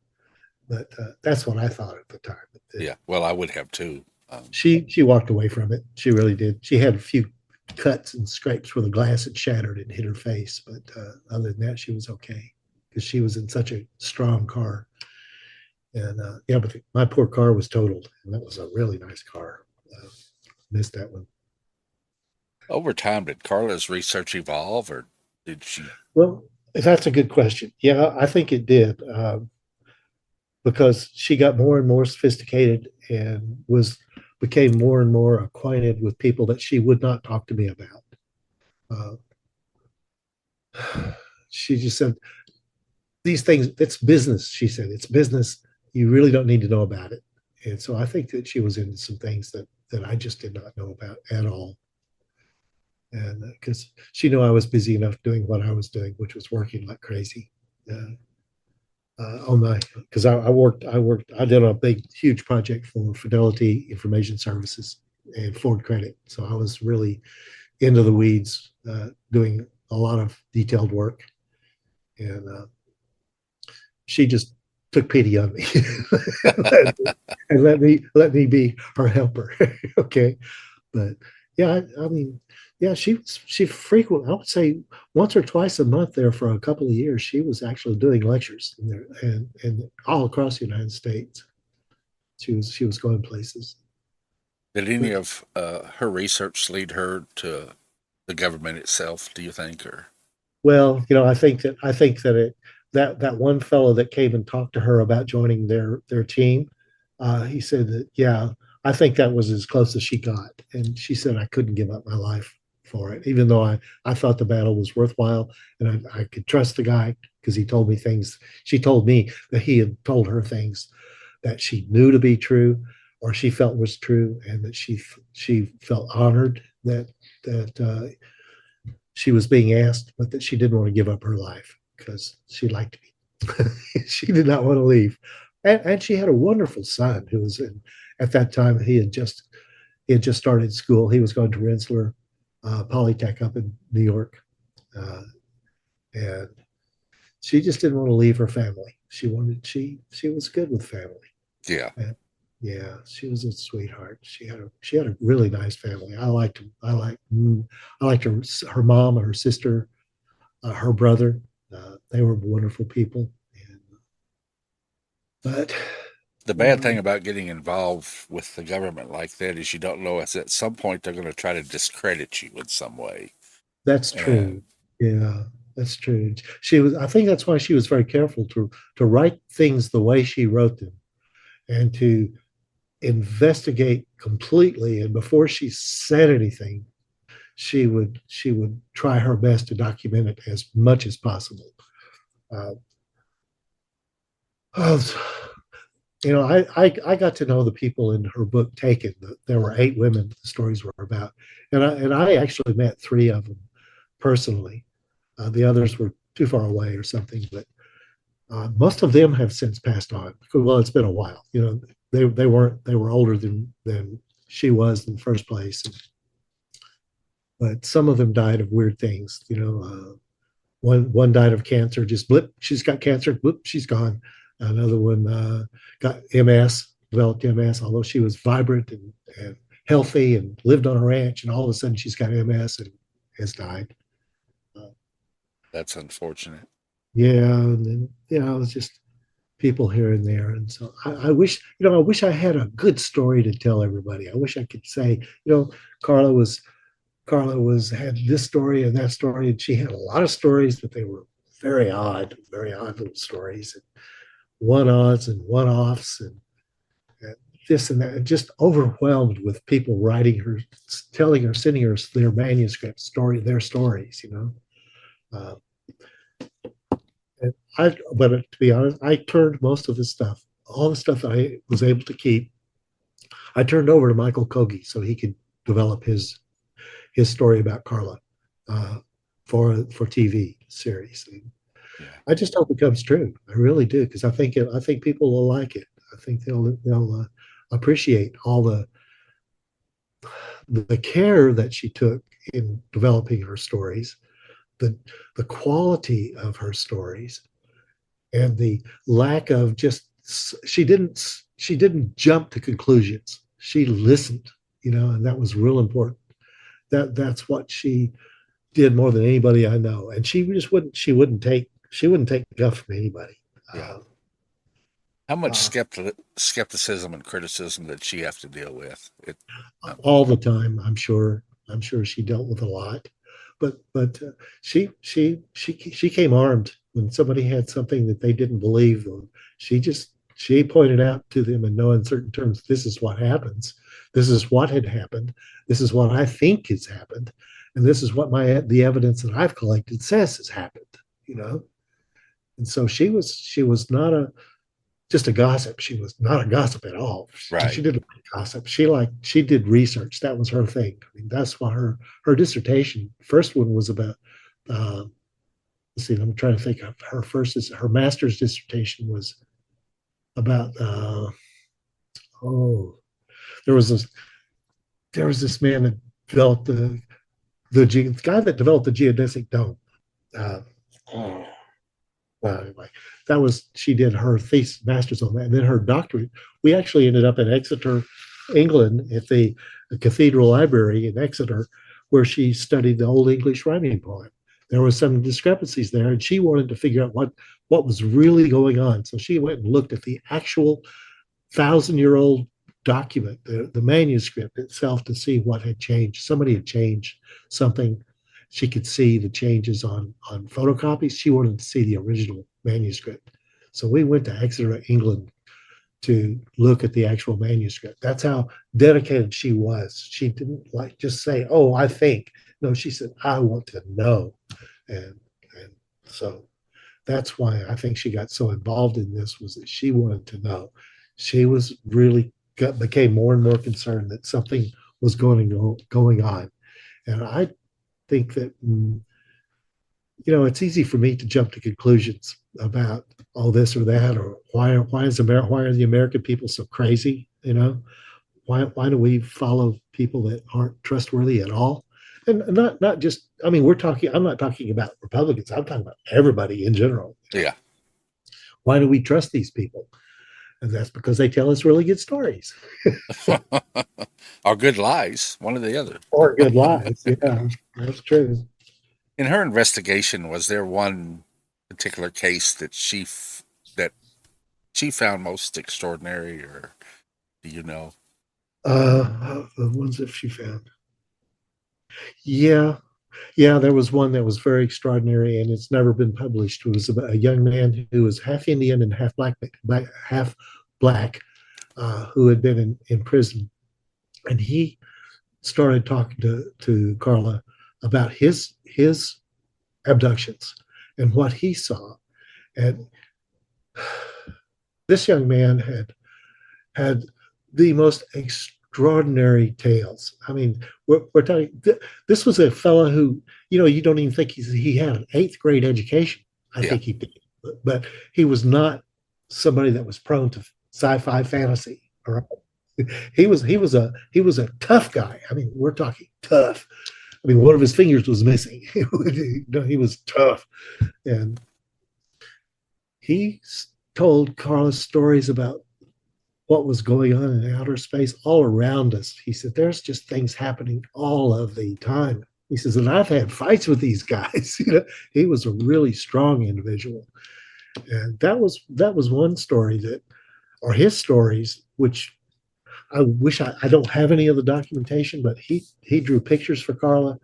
But that's what I thought at the time. But, yeah, well, I would have too. She walked away from it. She really did. She had a few cuts and scrapes where the glass had shattered and hit her face, but other than that, she was okay because she was in such a strong car. And but my poor car was totaled, and that was a really nice car. Missed that one. Over time, did Karla's research evolve, or did she? Well, that's a good question. Yeah, I think it did, because she got more and more sophisticated and became more and more acquainted with people that she would not talk to me about. She just said, "These things, it's business." She said, "It's business. You really don't need to know about it." And so I think that she was into some things that I just did not know about at all. And because she knew I was busy enough doing what I was doing, which was working like crazy. Because I did a huge project for Fidelity Information Services and Ford Credit. So I was really into the weeds, doing a lot of detailed work. And she just took pity on me and let me be her helper. Okay. But yeah, I mean, yeah, she frequently, I would say once or twice a month there for a couple of years, she was actually doing lectures in there and all across the United States. She was going places. Did any of her research lead her to the government itself, do you think? Or well, I think that that one fellow that came and talked to her about joining their team, he said that, yeah, I think that was as close as she got. And she said, I couldn't give up my life for it, even though I thought the battle was worthwhile, and I could trust the guy because he told me things. She told me that he had told her things that she knew to be true or she felt was true, and that she felt honored that she was being asked, but that she didn't want to give up her life because she liked me. She did not want to leave. And she had a wonderful son who was at that time, he had just started school. He was going to Rensselaer Polytech up in New York. And she just didn't want to leave her family. She was good with family. Yeah. And yeah, she was a sweetheart. She had a really nice family. I liked her mom, her sister, her brother. They were wonderful people. And, but The bad thing about getting involved with the government like that is you don't know if at some point they're going to try to discredit you in some way. that's And true. Yeah, that's true. I think that's why she was very careful to write things the way she wrote them and to investigate completely. And before she said anything, she would try her best to document it as much as possible. Uh, I got to know the people in her book Taken. There were 8 women the stories were about, and I actually met 3 of them personally. The others were too far away or something, but most of them have since passed on. Well, it's been a while. They were older than she was in the first place, but some of them died of weird things. One died of cancer, just blip, she's got cancer, blip, she's gone. Another one got MS, developed MS, although she was vibrant and healthy and lived on a ranch, and all of a sudden she's got MS and has died. that's unfortunate. Yeah, and then it's just people here and there, and so I wish I had a good story to tell everybody. I wish I could say, Karla had this story and that story, and she had a lot of stories, but they were very odd little stories, and one-odds and one-offs, and this and that, and just overwhelmed with people writing her, telling her, sending her their manuscript story, their stories. Uh, but to be honest, I turned most of this stuff, all the stuff that I was able to keep, I turned over to Michael Kogi so he could develop his story about Karla for TV series. Yeah. I just hope it comes true. I really do, because I think people will like it. I think they'll appreciate all the care that she took in developing her stories, the quality of her stories, and the lack of she didn't jump to conclusions. She listened, and that was real important. That's what she did more than anybody I know. And she wouldn't take guff from anybody. Yeah. How much skepticism and criticism did she have to deal with? All the time, I'm sure she dealt with a lot, but she came armed when somebody had something that they didn't believe. She pointed out to them in no uncertain terms, this is what happens. This is what had happened. This is what I think has happened. And this is what the evidence that I've collected says has happened, And so she was not just a gossip. She was not a gossip at all. Right. She didn't like gossip. She did research. That was her thing. I mean, that's what her dissertation, first one was about, let's see, I'm trying to think of her master's dissertation was about, there was this man that developed the guy that developed the geodesic dome. Well, anyway, she did her thesis, master's on that, and then her doctorate. We actually ended up in Exeter, England, at the Cathedral Library in Exeter, where she studied the Old English rhyming poem. There were some discrepancies there, and she wanted to figure out what was really going on. So she went and looked at the actual 1,000-year-old document, the manuscript itself, to see what had changed. Somebody had changed something. She could see the changes on photocopies. She wanted to see the original manuscript. So we went to Exeter, England, to look at the actual manuscript. That's how dedicated she was. She didn't just say, "Oh, I think." No, she said, "I want to know," and so that's why I think she got so involved in this, was that she wanted to know. She was really became more and more concerned that something was going on, and I think that it's easy for me to jump to conclusions about all this or that, or why are the American people so crazy? Why do we follow people that aren't trustworthy at all? and not just. I mean, I'm not talking about Republicans. I'm talking about everybody in general. Yeah. Why do we trust these people? And that's because they tell us really good stories Or good lies, one or the other. or good lies. Yeah, that's true. In her investigation, was there one particular case that that she found most extraordinary, or do you know? The ones that she found. Yeah, there was one that was very extraordinary, and it's never been published. It was about a young man who was half Indian and half black, who had been in prison, and he started talking to Karla about his abductions and what he saw, and this young man had the most extraordinary tales. I mean, we're talking. This was a fellow who, you don't even think he had an eighth grade education. I think he did, but he was not somebody that was prone to sci-fi fantasy. Or he was a tough guy. I mean, we're talking tough. I mean, one of his fingers was missing. He was tough, and he told Karla stories about what was going on in outer space all around us. He said, there's just things happening all of the time. He says, and I've had fights with these guys. He was a really strong individual. And that was one story or his stories, which I wish I don't have any of the documentation, but he drew pictures for Karla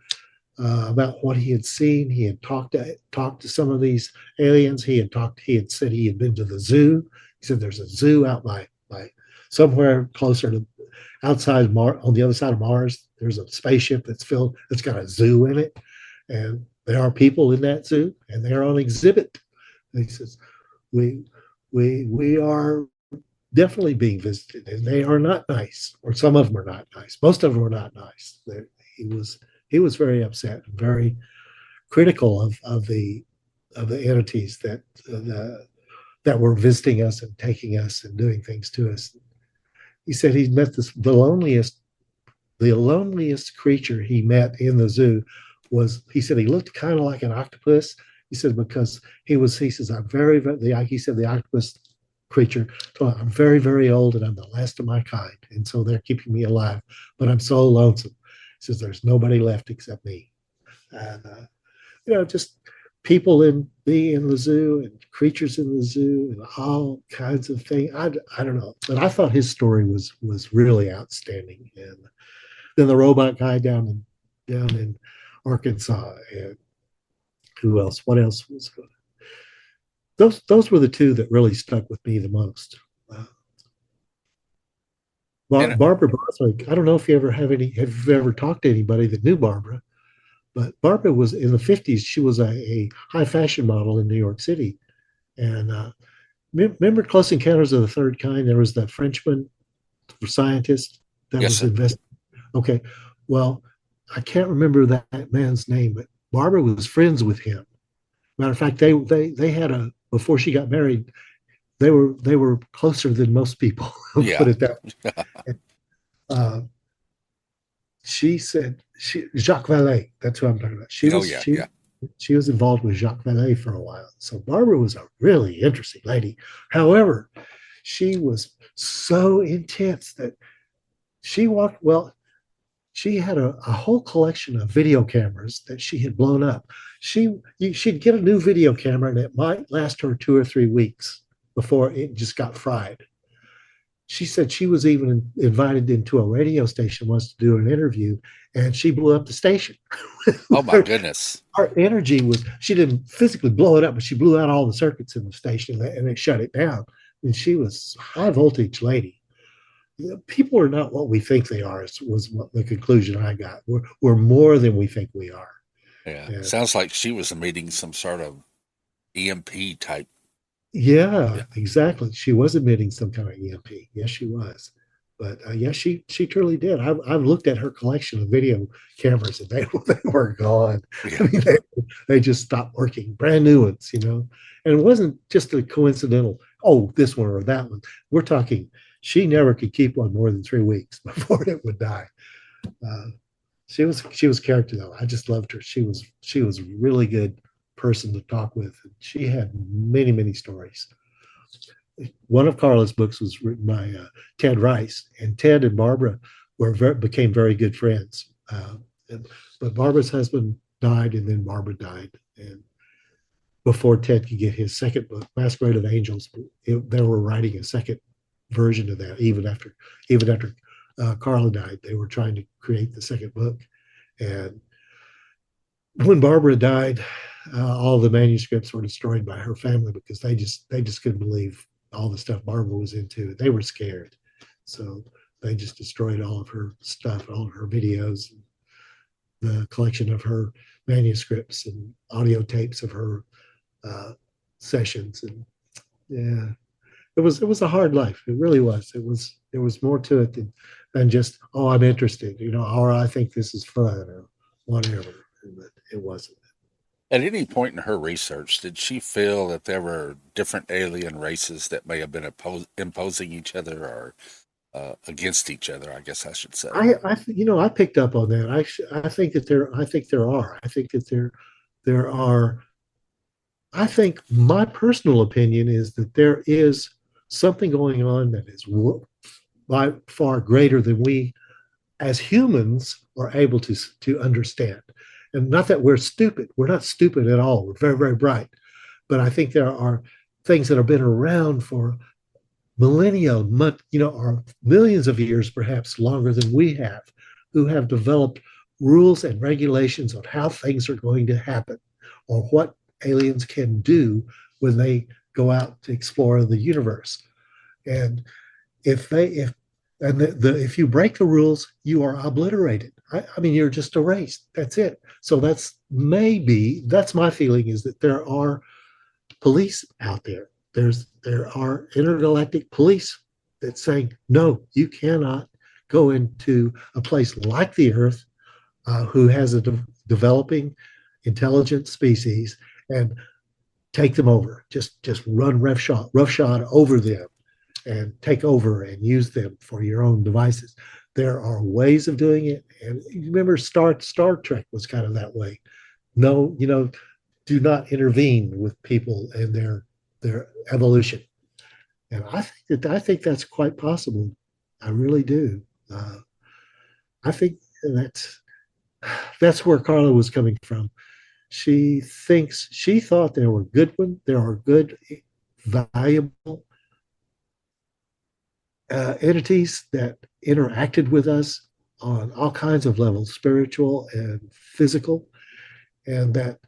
about what he had seen. He had talked to some of these aliens. He had said he had been to the zoo. He said there's a zoo out by somewhere closer to outside Mars, on the other side of Mars. There's a spaceship that's got a zoo in it, and there are people in that zoo, and they're on exhibit. And he says, we are definitely being visited, and they are not nice, or some of them are not nice. Most of them are not nice. He was very upset and very critical of the entities that were visiting us and taking us and doing things to us. He said he met the loneliest creature he met in the zoo he said he looked kind of like an octopus. He said because he says I'm very, he said the octopus creature told him, I'm very, very old and I'm the last of my kind, and so they're keeping me alive, but I'm so lonesome. He says there's nobody left except me. And just people in the zoo and creatures in the zoo and all kinds of things. I don't know, but I thought his story was really outstanding. And then the robot guy down in Arkansas, and who else? What else was good? Those were the two that really stuck with me the most. Barbara Bothwick. I don't know if you have ever talked to anybody that knew Barbara. But Barbara was in the 50s. She was a high fashion model in New York City. And remember Close Encounters of the Third Kind? There was that Frenchman scientist that was invested. Okay. Well, I can't remember that man's name, but Barbara was friends with him. Matter of fact, they had before she got married, they were closer than most people. Put it that way. She said Jacques Vallée. That's who I'm talking about. She was involved with Jacques Vallée for a while. So Barbara was a really interesting lady. However, she was so intense that she had a whole collection of video cameras that she had blown up. She'd get a new video camera and it might last her 2 or 3 weeks before it just got fried. She said she was even invited into a radio station once to do an interview, and she blew up the station. Oh my goodness. Her energy she didn't physically blow it up, but she blew out all the circuits in the station and it shut it down. And she was a high voltage lady. People are not what we think they are, was the conclusion I got. We're more than we think we are. Yeah. And sounds like she was emitting some sort of EMP type. Yeah, exactly. She was emitting some kind of EMP. Yes, she was. But she truly did. I've looked at her collection of video cameras and they were gone. Yeah. I mean, they just stopped working. Brand new ones, And it wasn't just a coincidental, this one or that one. We're talking, she never could keep one more than 3 weeks before it would die. She was character though. I just loved her. She was a really good person to talk with. She had many stories. One of Karla's books was written by Ted Rice, and Ted and Barbara became very good friends. But Barbara's husband died, and then Barbara died, and before Ted could get his second book, Masquerade of Angels, they were writing a second version of that. Even after Karla died, they were trying to create the second book. And when Barbara died, all the manuscripts were destroyed by her family because they just couldn't believe all the stuff Barbara was into. They were scared, so they just destroyed all of her stuff, all of her videos, the collection of her manuscripts and audio tapes of her sessions. And yeah, it was a hard life. It really was. There was more to it than just, oh, I'm interested, or I think this is fun or whatever. But it wasn't. At any point in her research, did she feel that there were different alien races that may have been imposing each other or against each other? I guess I should say. I picked up on that. I think that there are. I think that there are. I think my personal opinion is that there is something going on that is by far greater than we as humans are able to understand. And not that we're stupid. We're not stupid at all. We're very, very bright. But I think there are things that have been around for millennia, or millions of years, perhaps longer than we have, who have developed rules and regulations on how things are going to happen or what aliens can do when they go out to explore the universe. And if you break the rules, you are obliterated. I mean, you're just erased. That's it. So that's my feeling, is that there are police out there. There are intergalactic police that saying, no, you cannot go into a place like the Earth, who has a developing intelligent species, and take them over. Just run roughshod over them and take over and use them for your own devices. There are ways of doing it. And remember, Star Trek was kind of that way. No, do not intervene with people and their evolution. And I think that's quite possible. I really do. I think that's where Karla was coming from. She thought there are good, valuable entities that interacted with us on all kinds of levels, spiritual and physical, and that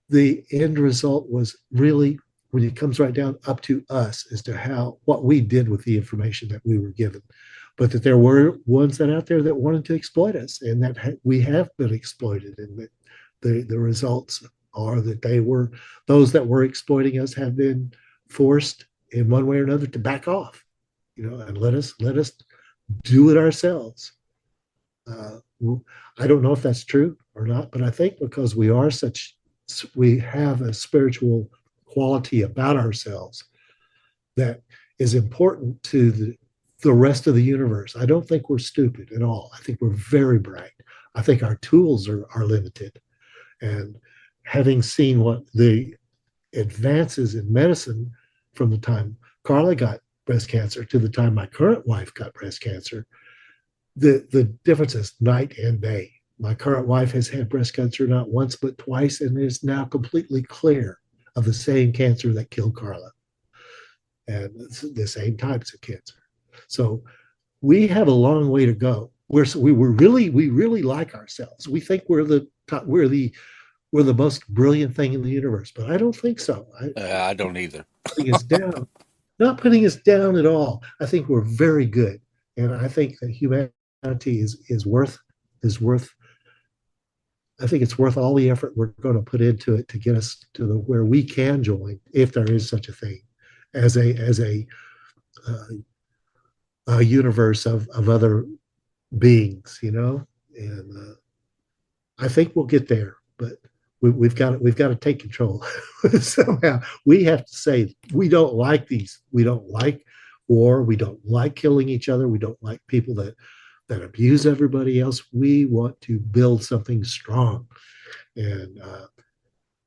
the end result was really, when it comes right down, up to us as to what we did with the information that we were given. But that there were ones out there that wanted to exploit us, and that we have been exploited, and that the results are that those that were exploiting us have been forced in one way or another to back off, and let us do it ourselves. I don't know if that's true or not, but I think because we have a spiritual quality about ourselves that is important to the rest of the universe. I don't think we're stupid at all. I think we're very bright. I think our tools are limited. And having seen what the advances in medicine from the time Karla got breast cancer to the time my current wife got breast cancer, the difference is night and day. My current wife has had breast cancer not once but twice, and is now completely clear of the same cancer that killed Karla, and the same types of cancer. So we have a long way to go. We really like ourselves. We think we're the most brilliant thing in the universe, but I don't think so. I don't either. Putting us down, not putting us down at all. I think we're very good, and I think that humanity is worth. I think it's worth all the effort we're going to put into it to get us to where we can join, if there is such a thing, as a universe of other beings, and I think we'll get there, but we've got to take control somehow. We have to say, we don't like these. We don't like war. We don't like killing each other. We don't like people that that abuse everybody else. We want to build something strong. And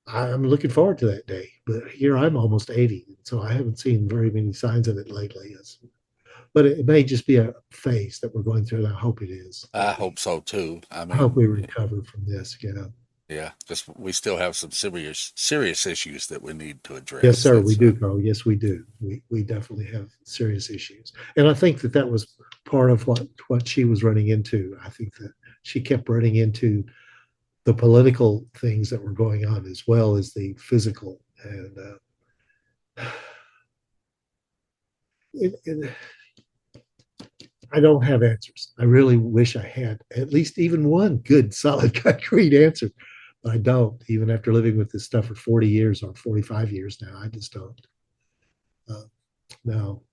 I'm looking forward to that day. But here I'm almost 80, so I haven't seen very many signs of it lately. But it may just be a phase that we're going through, and I hope it is. I hope so too. I I hope we mean, recover from this. yeah, just we still have some serious issues that we need to address. Yes, sir, we That's do, Carl. Yes, we do. We definitely have serious issues, and I think that was part of what she was running into. I think that she kept running into the political things that were going on as well as the physical, and it, I don't have answers. I really wish I had at least even one good, solid, concrete answer, but I don't. Even after living with this stuff for 40 years or 45 years now, I just don't. No.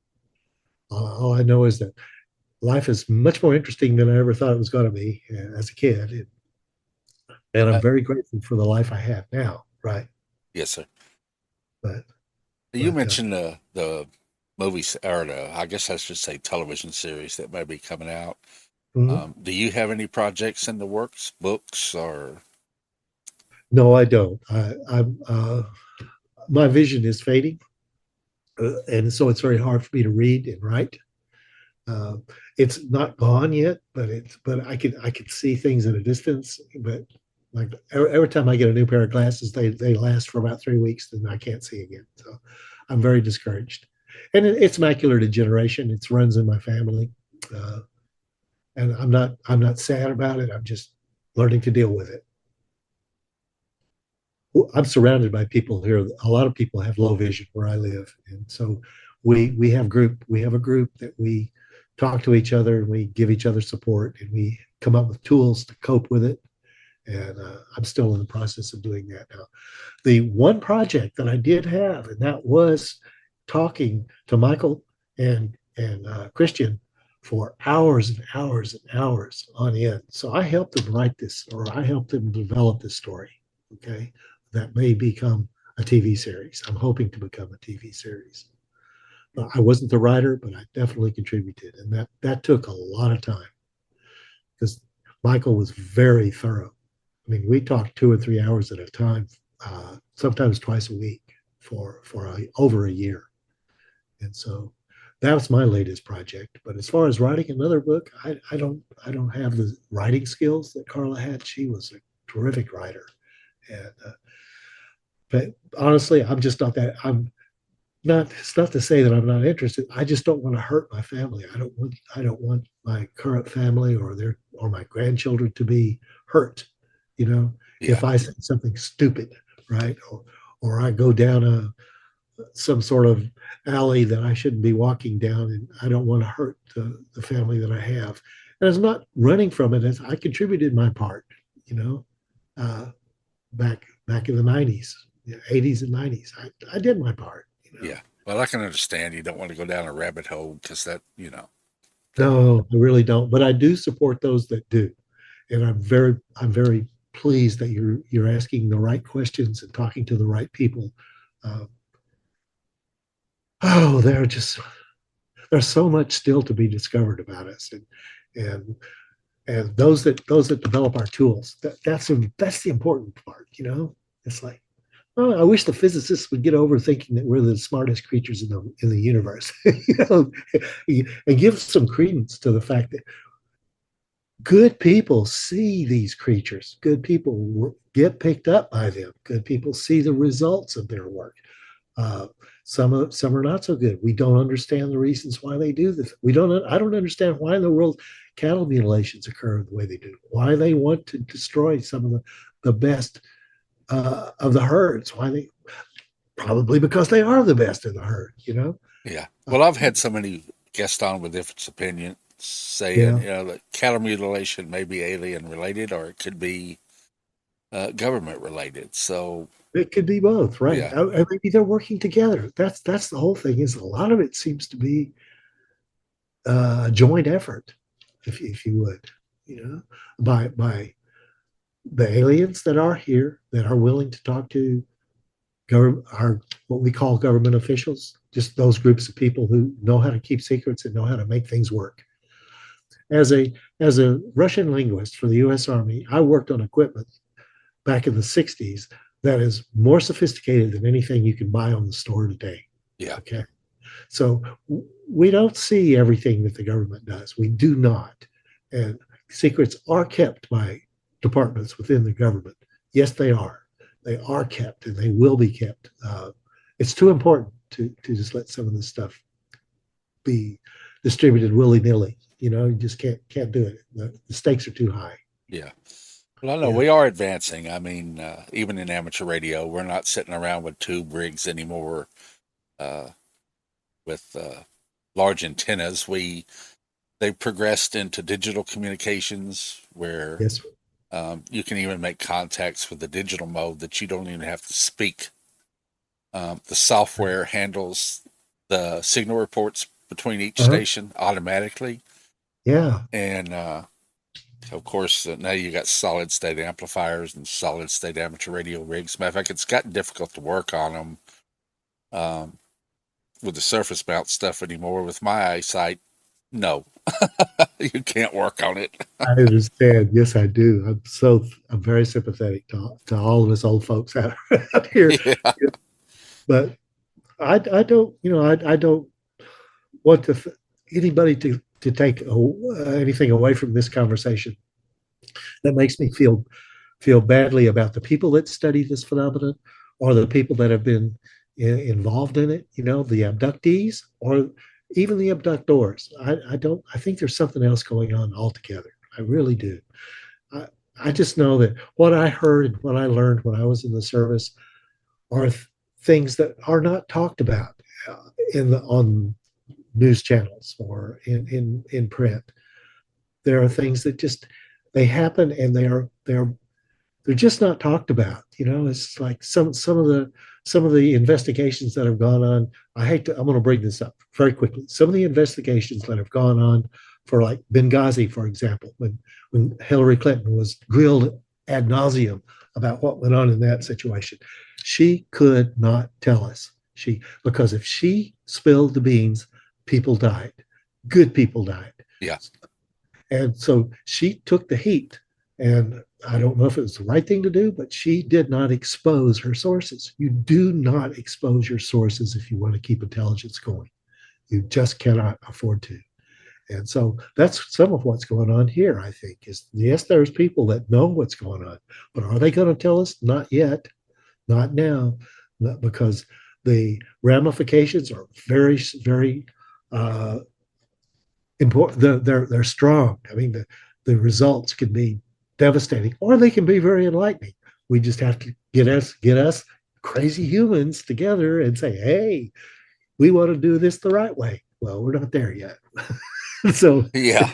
All I know is that life is much more interesting than I ever thought it was going to be as a kid. And I'm very grateful for the life I have now, right? yes, sir. But You mentioned the movies, or I guess I should say television series that may be coming out. mhm. Do you have any projects in the works, books, or? No, I don't. My vision is fading, and so it's very hard for me to read and write. Uh, it's not gone yet, but I could see things at a distance. But like every time I get a new pair of glasses, they last for about 3 weeks, then I can't see again. So I'm very discouraged. And it's macular degeneration. It runs in my family, and I'm not sad about it. I'm just learning to deal with it. I'm surrounded by people here. A lot of people have low vision where I live, and so we have a group that we talk to each other and we give each other support and we come up with tools to cope with it. And I'm still in the process of doing that now. The one project that I did have, and that was talking to Michael and Christian for hours and hours and hours on end. So I helped them write this, or I helped them develop this story. Okay, that may become a TV series. I'm hoping to become a TV series. I wasn't the writer, but I definitely contributed, and that took a lot of time because Michael was very thorough. I mean, we talked 2 or 3 hours at a time, sometimes twice a week for over a year, and so that was my latest project. But as far as writing another book, I don't have the writing skills that Karla had. She was a terrific writer, and but honestly, I'm just not that. I'm not. It's not to say that I'm not interested. I just don't want to hurt my family. I don't want my current family or my grandchildren to be hurt. If Yeah, I say something stupid, right, or I go down some sort of alley that I shouldn't be walking down, and I don't want to hurt the family that I have. And it's not running from it. As I contributed my part, uh, back in the 90s, 80s and 90s. I did my part. yeah. Well, I can understand you don't want to go down a rabbit hole because that, No, I really don't. But I do support those that do, and I'm very pleased that you're asking the right questions and talking to the right people. Uh, oh, there's so much still to be discovered about us, and and those that develop our tools. That's the important part. It's like, oh, I wish the physicists would get over thinking that we're the smartest creatures in the universe, and give some credence to the fact that good people see these creatures. Good people get picked up by them. Good people see the results of their work. Uh, some are not so good. We don't understand the reasons why they do this. I don't understand why in the world cattle mutilations occur the way they do. Why they want to destroy some of the best of the herds. Probably because they are the best in the herd. yeah. Well, I've had so many guests on with different opinions saying, Yeah, that cattle mutilation may be alien related or it could be government related. So, it could be both, right? yeah, And maybe they're working together. That's the whole thing. Is a lot of it seems to be a joint effort, if you would, by the aliens that are here that are willing to talk to what we call government officials, just those groups of people who know how to keep secrets and know how to make things work. as a Russian linguist for the U.S. Army, I worked on equipment back in the 60s that is more sophisticated than anything you can buy on the store today. Yeah. Okay. So we don't see everything that the government does. We do not. And secrets are kept by departments within the government. Yes, they are. They are kept and they will be kept. It's too important to just let some of this stuff be distributed willy-nilly. You just can't do it. The stakes are too high. Yeah. Well, I know we are advancing. I mean, even in amateur radio, we're not sitting around with tube rigs anymore with large antennas. They've progressed into digital communications where Yes. you can even make contacts with the digital mode that you don't even have to speak. The software handles the signal reports between each station automatically. Yeah. And of course, now you got solid state amplifiers and solid state amateur radio rigs. Matter of fact, it's gotten difficult to work on them with the surface mount stuff anymore. With my eyesight, no, you can't work on it. I understand. Yes, I do. I'm very sympathetic to all of us old folks out here. Yeah. But I don't, I don't want anybody to take anything away from this conversation. That makes me feel badly about the people that study this phenomenon or the people that have been involved in it, the abductees or even the abductors. I think there's something else going on altogether. I really do. I just know that what I heard and what I learned when I was in the service are things that are not talked about on news channels or in print. There are things that just they happen and they're just not talked about. It's like some of the investigations that have gone on. I'm going to bring this up very quickly. Some of the investigations that have gone on for like Benghazi, for example, when Hillary Clinton was grilled ad nauseum about what went on in that situation, she could not tell us. Because if she spilled the beans, people died. Good people died. Yeah. And so she took the heat. And I don't know if it was the right thing to do, but she did not expose her sources. You do not expose your sources if you want to keep intelligence going. You just cannot afford to. And so that's some of what's going on here, I think, is yes, there's people that know what's going on, but are they going to tell us? Not yet, not now, because the ramifications are very, very important. They're strong. I mean, the results can be devastating, or they can be very enlightening. We just have to get us crazy humans together and say, hey, we want to do this the right way. Well, we're not there yet. So Yeah.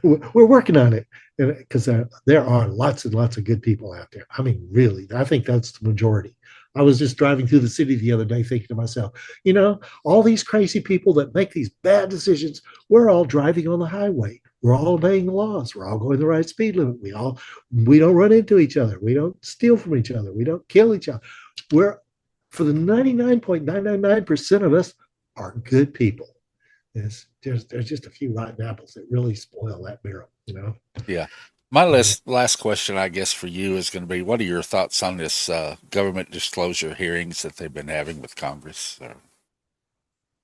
we're working on it, because there are lots and lots of good people out there. I mean, really, I think that's the majority. I was just driving through the city the other day thinking to myself, all these crazy people that make these bad decisions, we're all driving on the highway. We're all obeying the laws. We're all going the right speed limit. We don't run into each other. We don't steal from each other. We don't kill each other. For the 99.999% of us are good people. There's just a few rotten apples that really spoil that barrel, Yeah. My last question, I guess, for you is going to be, what are your thoughts on this government disclosure hearings that they've been having with Congress?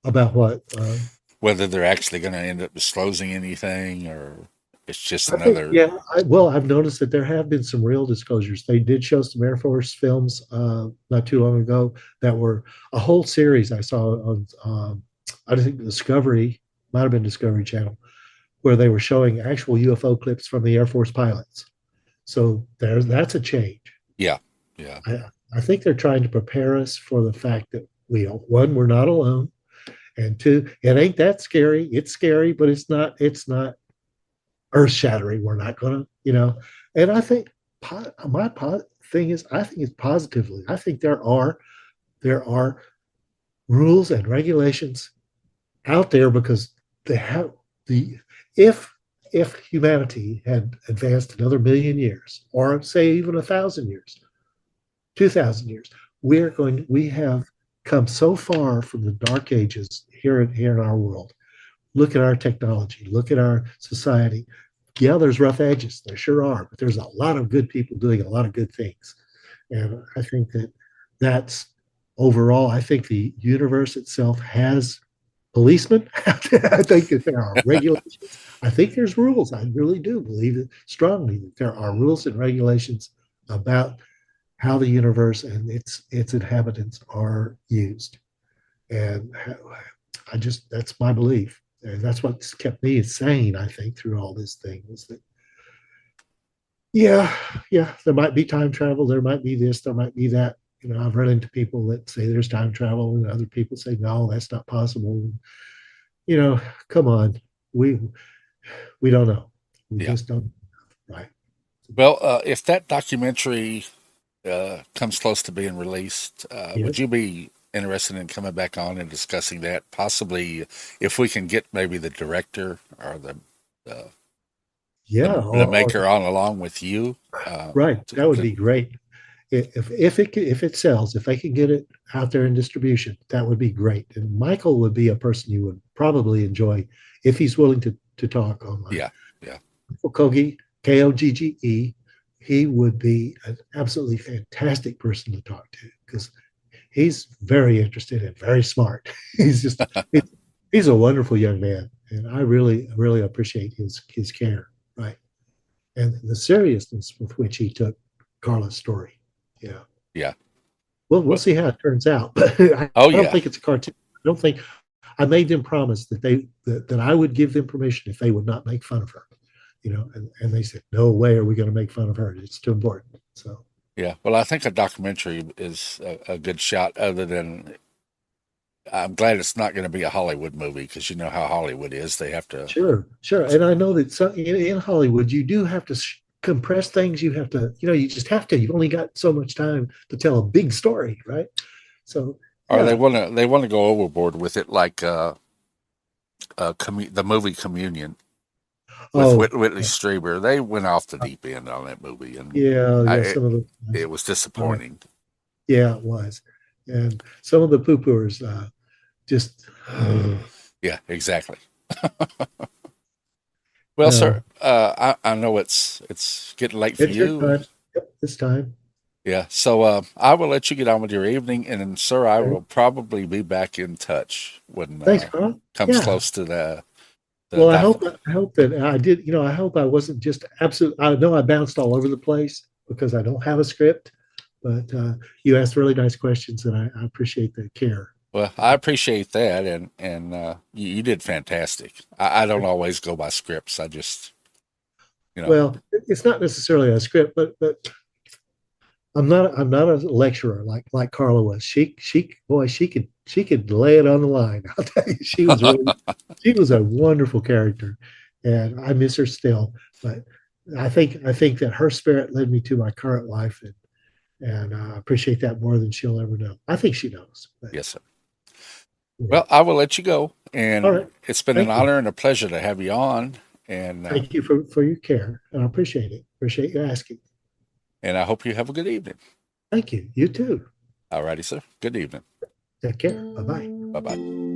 About what? Whether they're actually going to end up disclosing anything, or it's just another... I've noticed that there have been some real disclosures. They did show some Air Force films not too long ago that were a whole series I saw on, I think Discovery, might have been Discovery Channel, where they were showing actual UFO clips from the Air Force pilots. So that's a change. Yeah, yeah. I think they're trying to prepare us for the fact that one, we're not alone, and two, it ain't that scary. It's scary, but it's not earth shattering. We're not gonna, And I think my thing is, I think it's positively. I think there are rules and regulations out there because they have if humanity had advanced another 1,000,000 years, or say even 1,000 years, 2,000 years, we have come so far from the dark ages here in our world. look at our technology, look at our society. Yeah, there's rough edges. There sure are, but there's a lot of good people doing a lot of good things. And I think that's overall, I think the universe itself has policemen. I think that there are regulations. I think there's rules. I really do believe it strongly that there are rules and regulations about how the universe and its inhabitants are used. And that's my belief. And that's what's kept me sane, I think, through all this thing is that, yeah, there might be time travel. There might be this, there might be that. I've run into people that say there's time travel and other people say, no, that's not possible. Come on. We don't know. We just don't know. Right. Well, if that documentary comes close to being released, would you be interested in coming back on and discussing that? Possibly, if we can get maybe the director or the maker on along with you. Right, that would be great. If it sells, if they can get it out there in distribution, that would be great. And Michael would be a person you would probably enjoy if he's willing to talk online. Yeah. Kogi, Kogge. He would be an absolutely fantastic person to talk to because he's very interested and very smart. He's a wonderful young man, and I really, really appreciate his care, right, and the seriousness with which he took Karla's story. Yeah. Well, we'll see how it turns out. But I don't think it's a cartoon. I don't think I made them promise that I would give them permission if they would not make fun of her. And they said, no way are we going to make fun of her. It's too important. So. Yeah, well, I think a documentary is a good shot. Other than, I'm glad it's not going to be a Hollywood movie because you know how Hollywood is. They have to. Sure, and I know that in Hollywood you do have to compress things. You have to, you just have to. You've only got so much time to tell a big story, right? So. Or they want to go overboard with it, like the movie Communion. With Whitley Strieber, they went off the deep end on that movie, and it was disappointing. Yeah, it was, and some of the poo-pooers just. Yeah, exactly. Well, sir, I know it's getting late for you. Time. Yep, it's time. Yeah, so I will let you get on with your evening, and sir, I will probably be back in touch when comes close to the. Well, I hope that I did. I hope I wasn't just absolute. I know I bounced all over the place because I don't have a script, but you asked really nice questions, and I appreciate the care. Well, I appreciate that, and you did fantastic. I don't always go by scripts. I just, Well, it's not necessarily a script, but I'm not a lecturer like Karla was. She could lay it on the line. I'll tell you, she was a wonderful character, and I miss her still. But I think that her spirit led me to my current life, and I appreciate that more than she'll ever know. I think she knows. But, yes, sir. Well, I will let you go, and it's been an honor and a pleasure to have you on. And thank you for your care, and I appreciate it. Appreciate you asking. And I hope you have a good evening. Thank you. You too. All righty, sir. Good evening. Take care. Bye-bye. Bye-bye.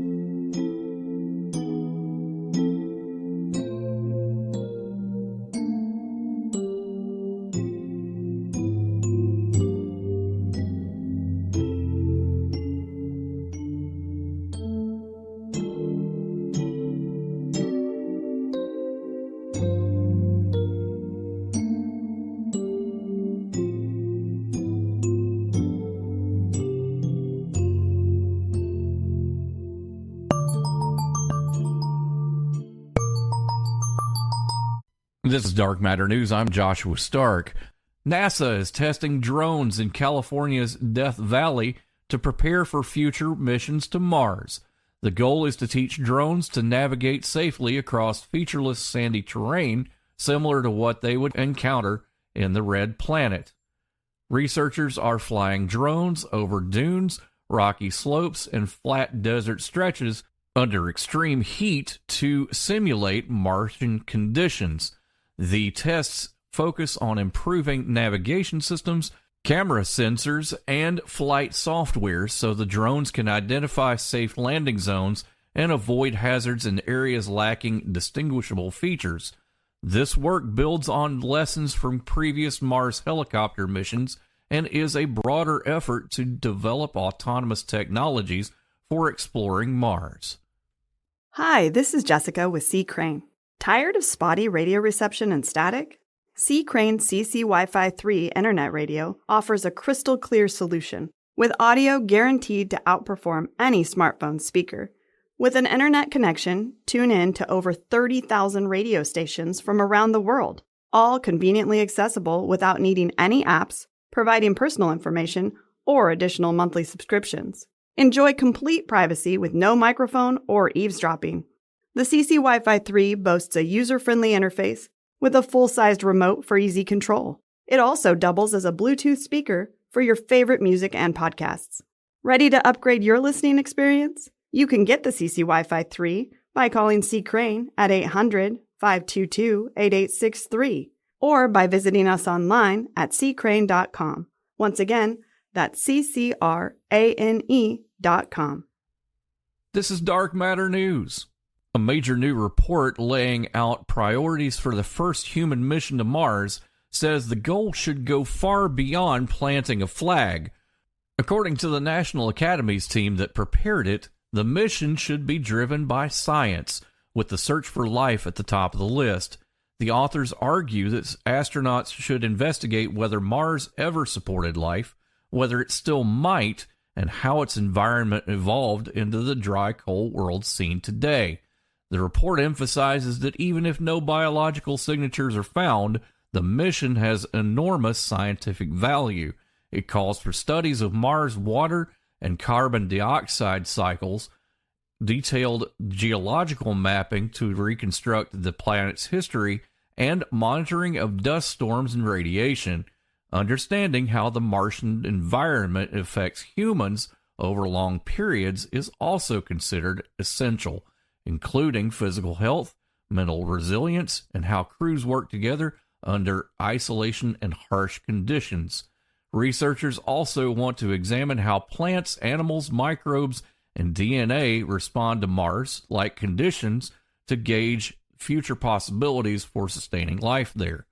This is Dark Matter News. I'm Joshua Stark. NASA is testing drones in California's Death Valley to prepare for future missions to Mars. The goal is to teach drones to navigate safely across featureless sandy terrain, similar to what they would encounter in the Red Planet. Researchers are flying drones over dunes, rocky slopes, and flat desert stretches under extreme heat to simulate Martian conditions. The tests focus on improving navigation systems, camera sensors, and flight software so the drones can identify safe landing zones and avoid hazards in areas lacking distinguishable features. This work builds on lessons from previous Mars helicopter missions and is a broader effort to develop autonomous technologies for exploring Mars. Hi, this is Jessica with C. Crane. Tired of spotty radio reception and static? C. Crane CC Wi-Fi 3 Internet Radio offers a crystal clear solution with audio guaranteed to outperform any smartphone speaker. With an internet connection, tune in to over 30,000 radio stations from around the world, all conveniently accessible without needing any apps, providing personal information, or additional monthly subscriptions. Enjoy complete privacy with no microphone or eavesdropping. The CC Wi-Fi 3 boasts a user-friendly interface with a full-sized remote for easy control. It also doubles as a Bluetooth speaker for your favorite music and podcasts. Ready to upgrade your listening experience? You can get the CC Wi-Fi 3 by calling C. Crane at 800-522-8863 or by visiting us online at ccrane.com. Once again, that's CCRANE.com. This is Dark Matter News. A major new report laying out priorities for the first human mission to Mars says the goal should go far beyond planting a flag. According to the National Academy's team that prepared it, the mission should be driven by science, with the search for life at the top of the list. The authors argue that astronauts should investigate whether Mars ever supported life, whether it still might, and how its environment evolved into the dry, cold world seen today. The report emphasizes that even if no biological signatures are found, the mission has enormous scientific value. It calls for studies of Mars water and carbon dioxide cycles, detailed geological mapping to reconstruct the planet's history, and monitoring of dust storms and radiation. Understanding how the Martian environment affects humans over long periods is also considered essential, including physical health, mental resilience, and how crews work together under isolation and harsh conditions. Researchers also want to examine how plants, animals, microbes, and DNA respond to Mars-like conditions to gauge future possibilities for sustaining life there.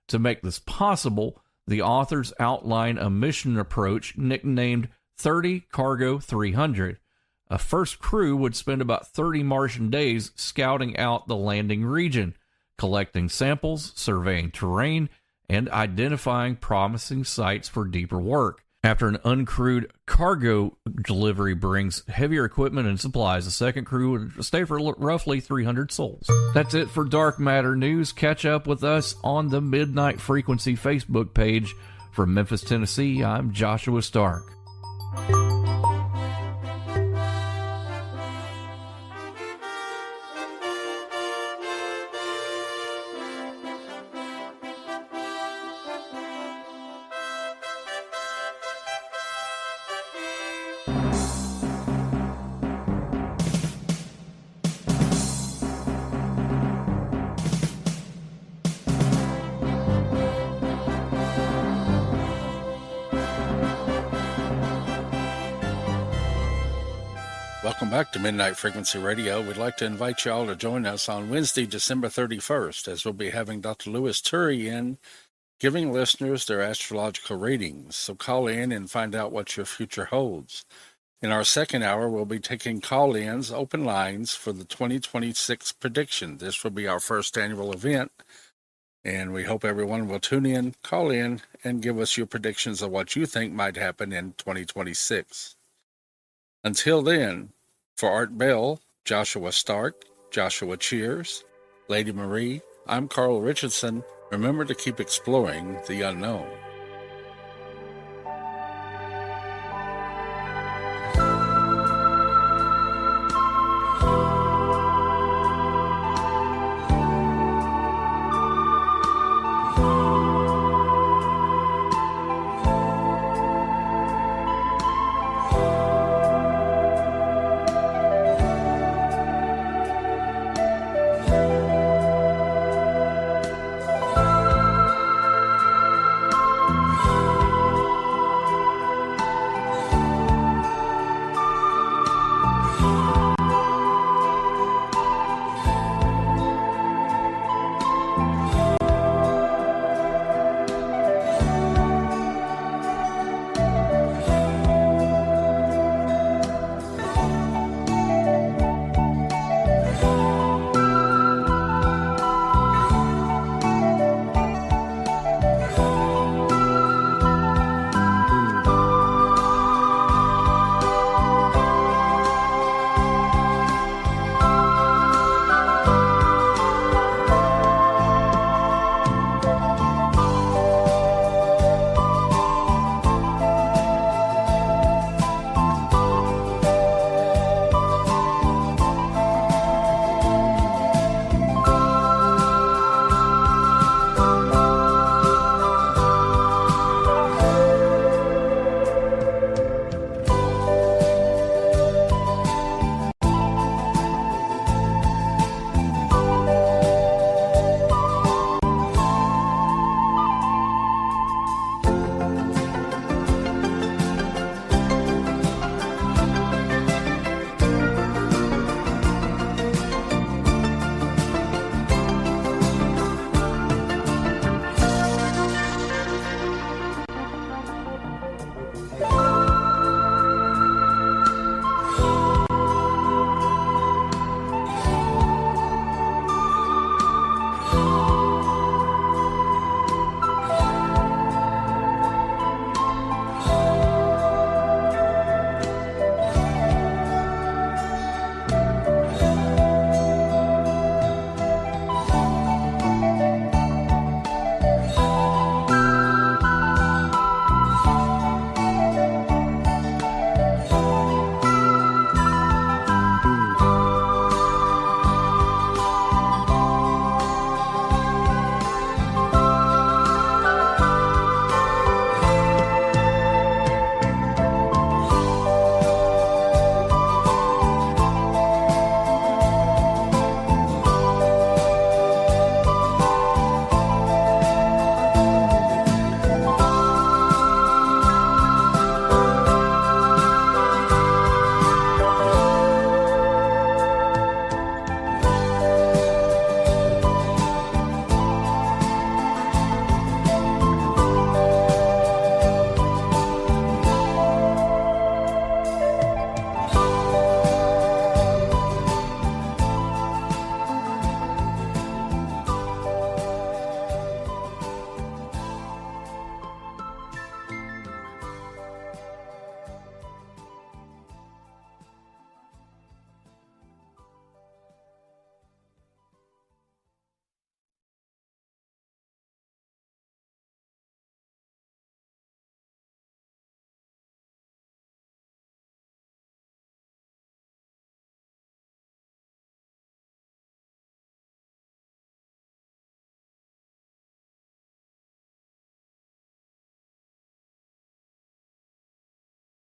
To make this possible, the authors outline a mission approach nicknamed 30 Cargo 300. A first crew would spend about 30 Martian days scouting out the landing region, collecting samples, surveying terrain, and identifying promising sites for deeper work. After an uncrewed cargo delivery brings heavier equipment and supplies, the second crew would stay for roughly 300 souls. That's it for Dark Matter News. Catch up with us on the Midnight Frequency Facebook page. From Memphis, Tennessee, I'm Joshua Stark. Welcome back to Midnight Frequency Radio. We'd like to invite you all to join us on Wednesday, December 31st, as we'll be having Dr. Louis Turry in, giving listeners their astrological readings. So call in and find out what your future holds. In our second hour, we'll be taking call-ins, open lines for the 2026 prediction. This will be our first annual event, and we hope everyone will tune in, call in, and give us your predictions of what you think might happen in 2026. Until then, for Art Bell, Joshua Stark, Joshua Cheers, Lady Marie, I'm Carl Richardson. Remember to keep exploring the unknown.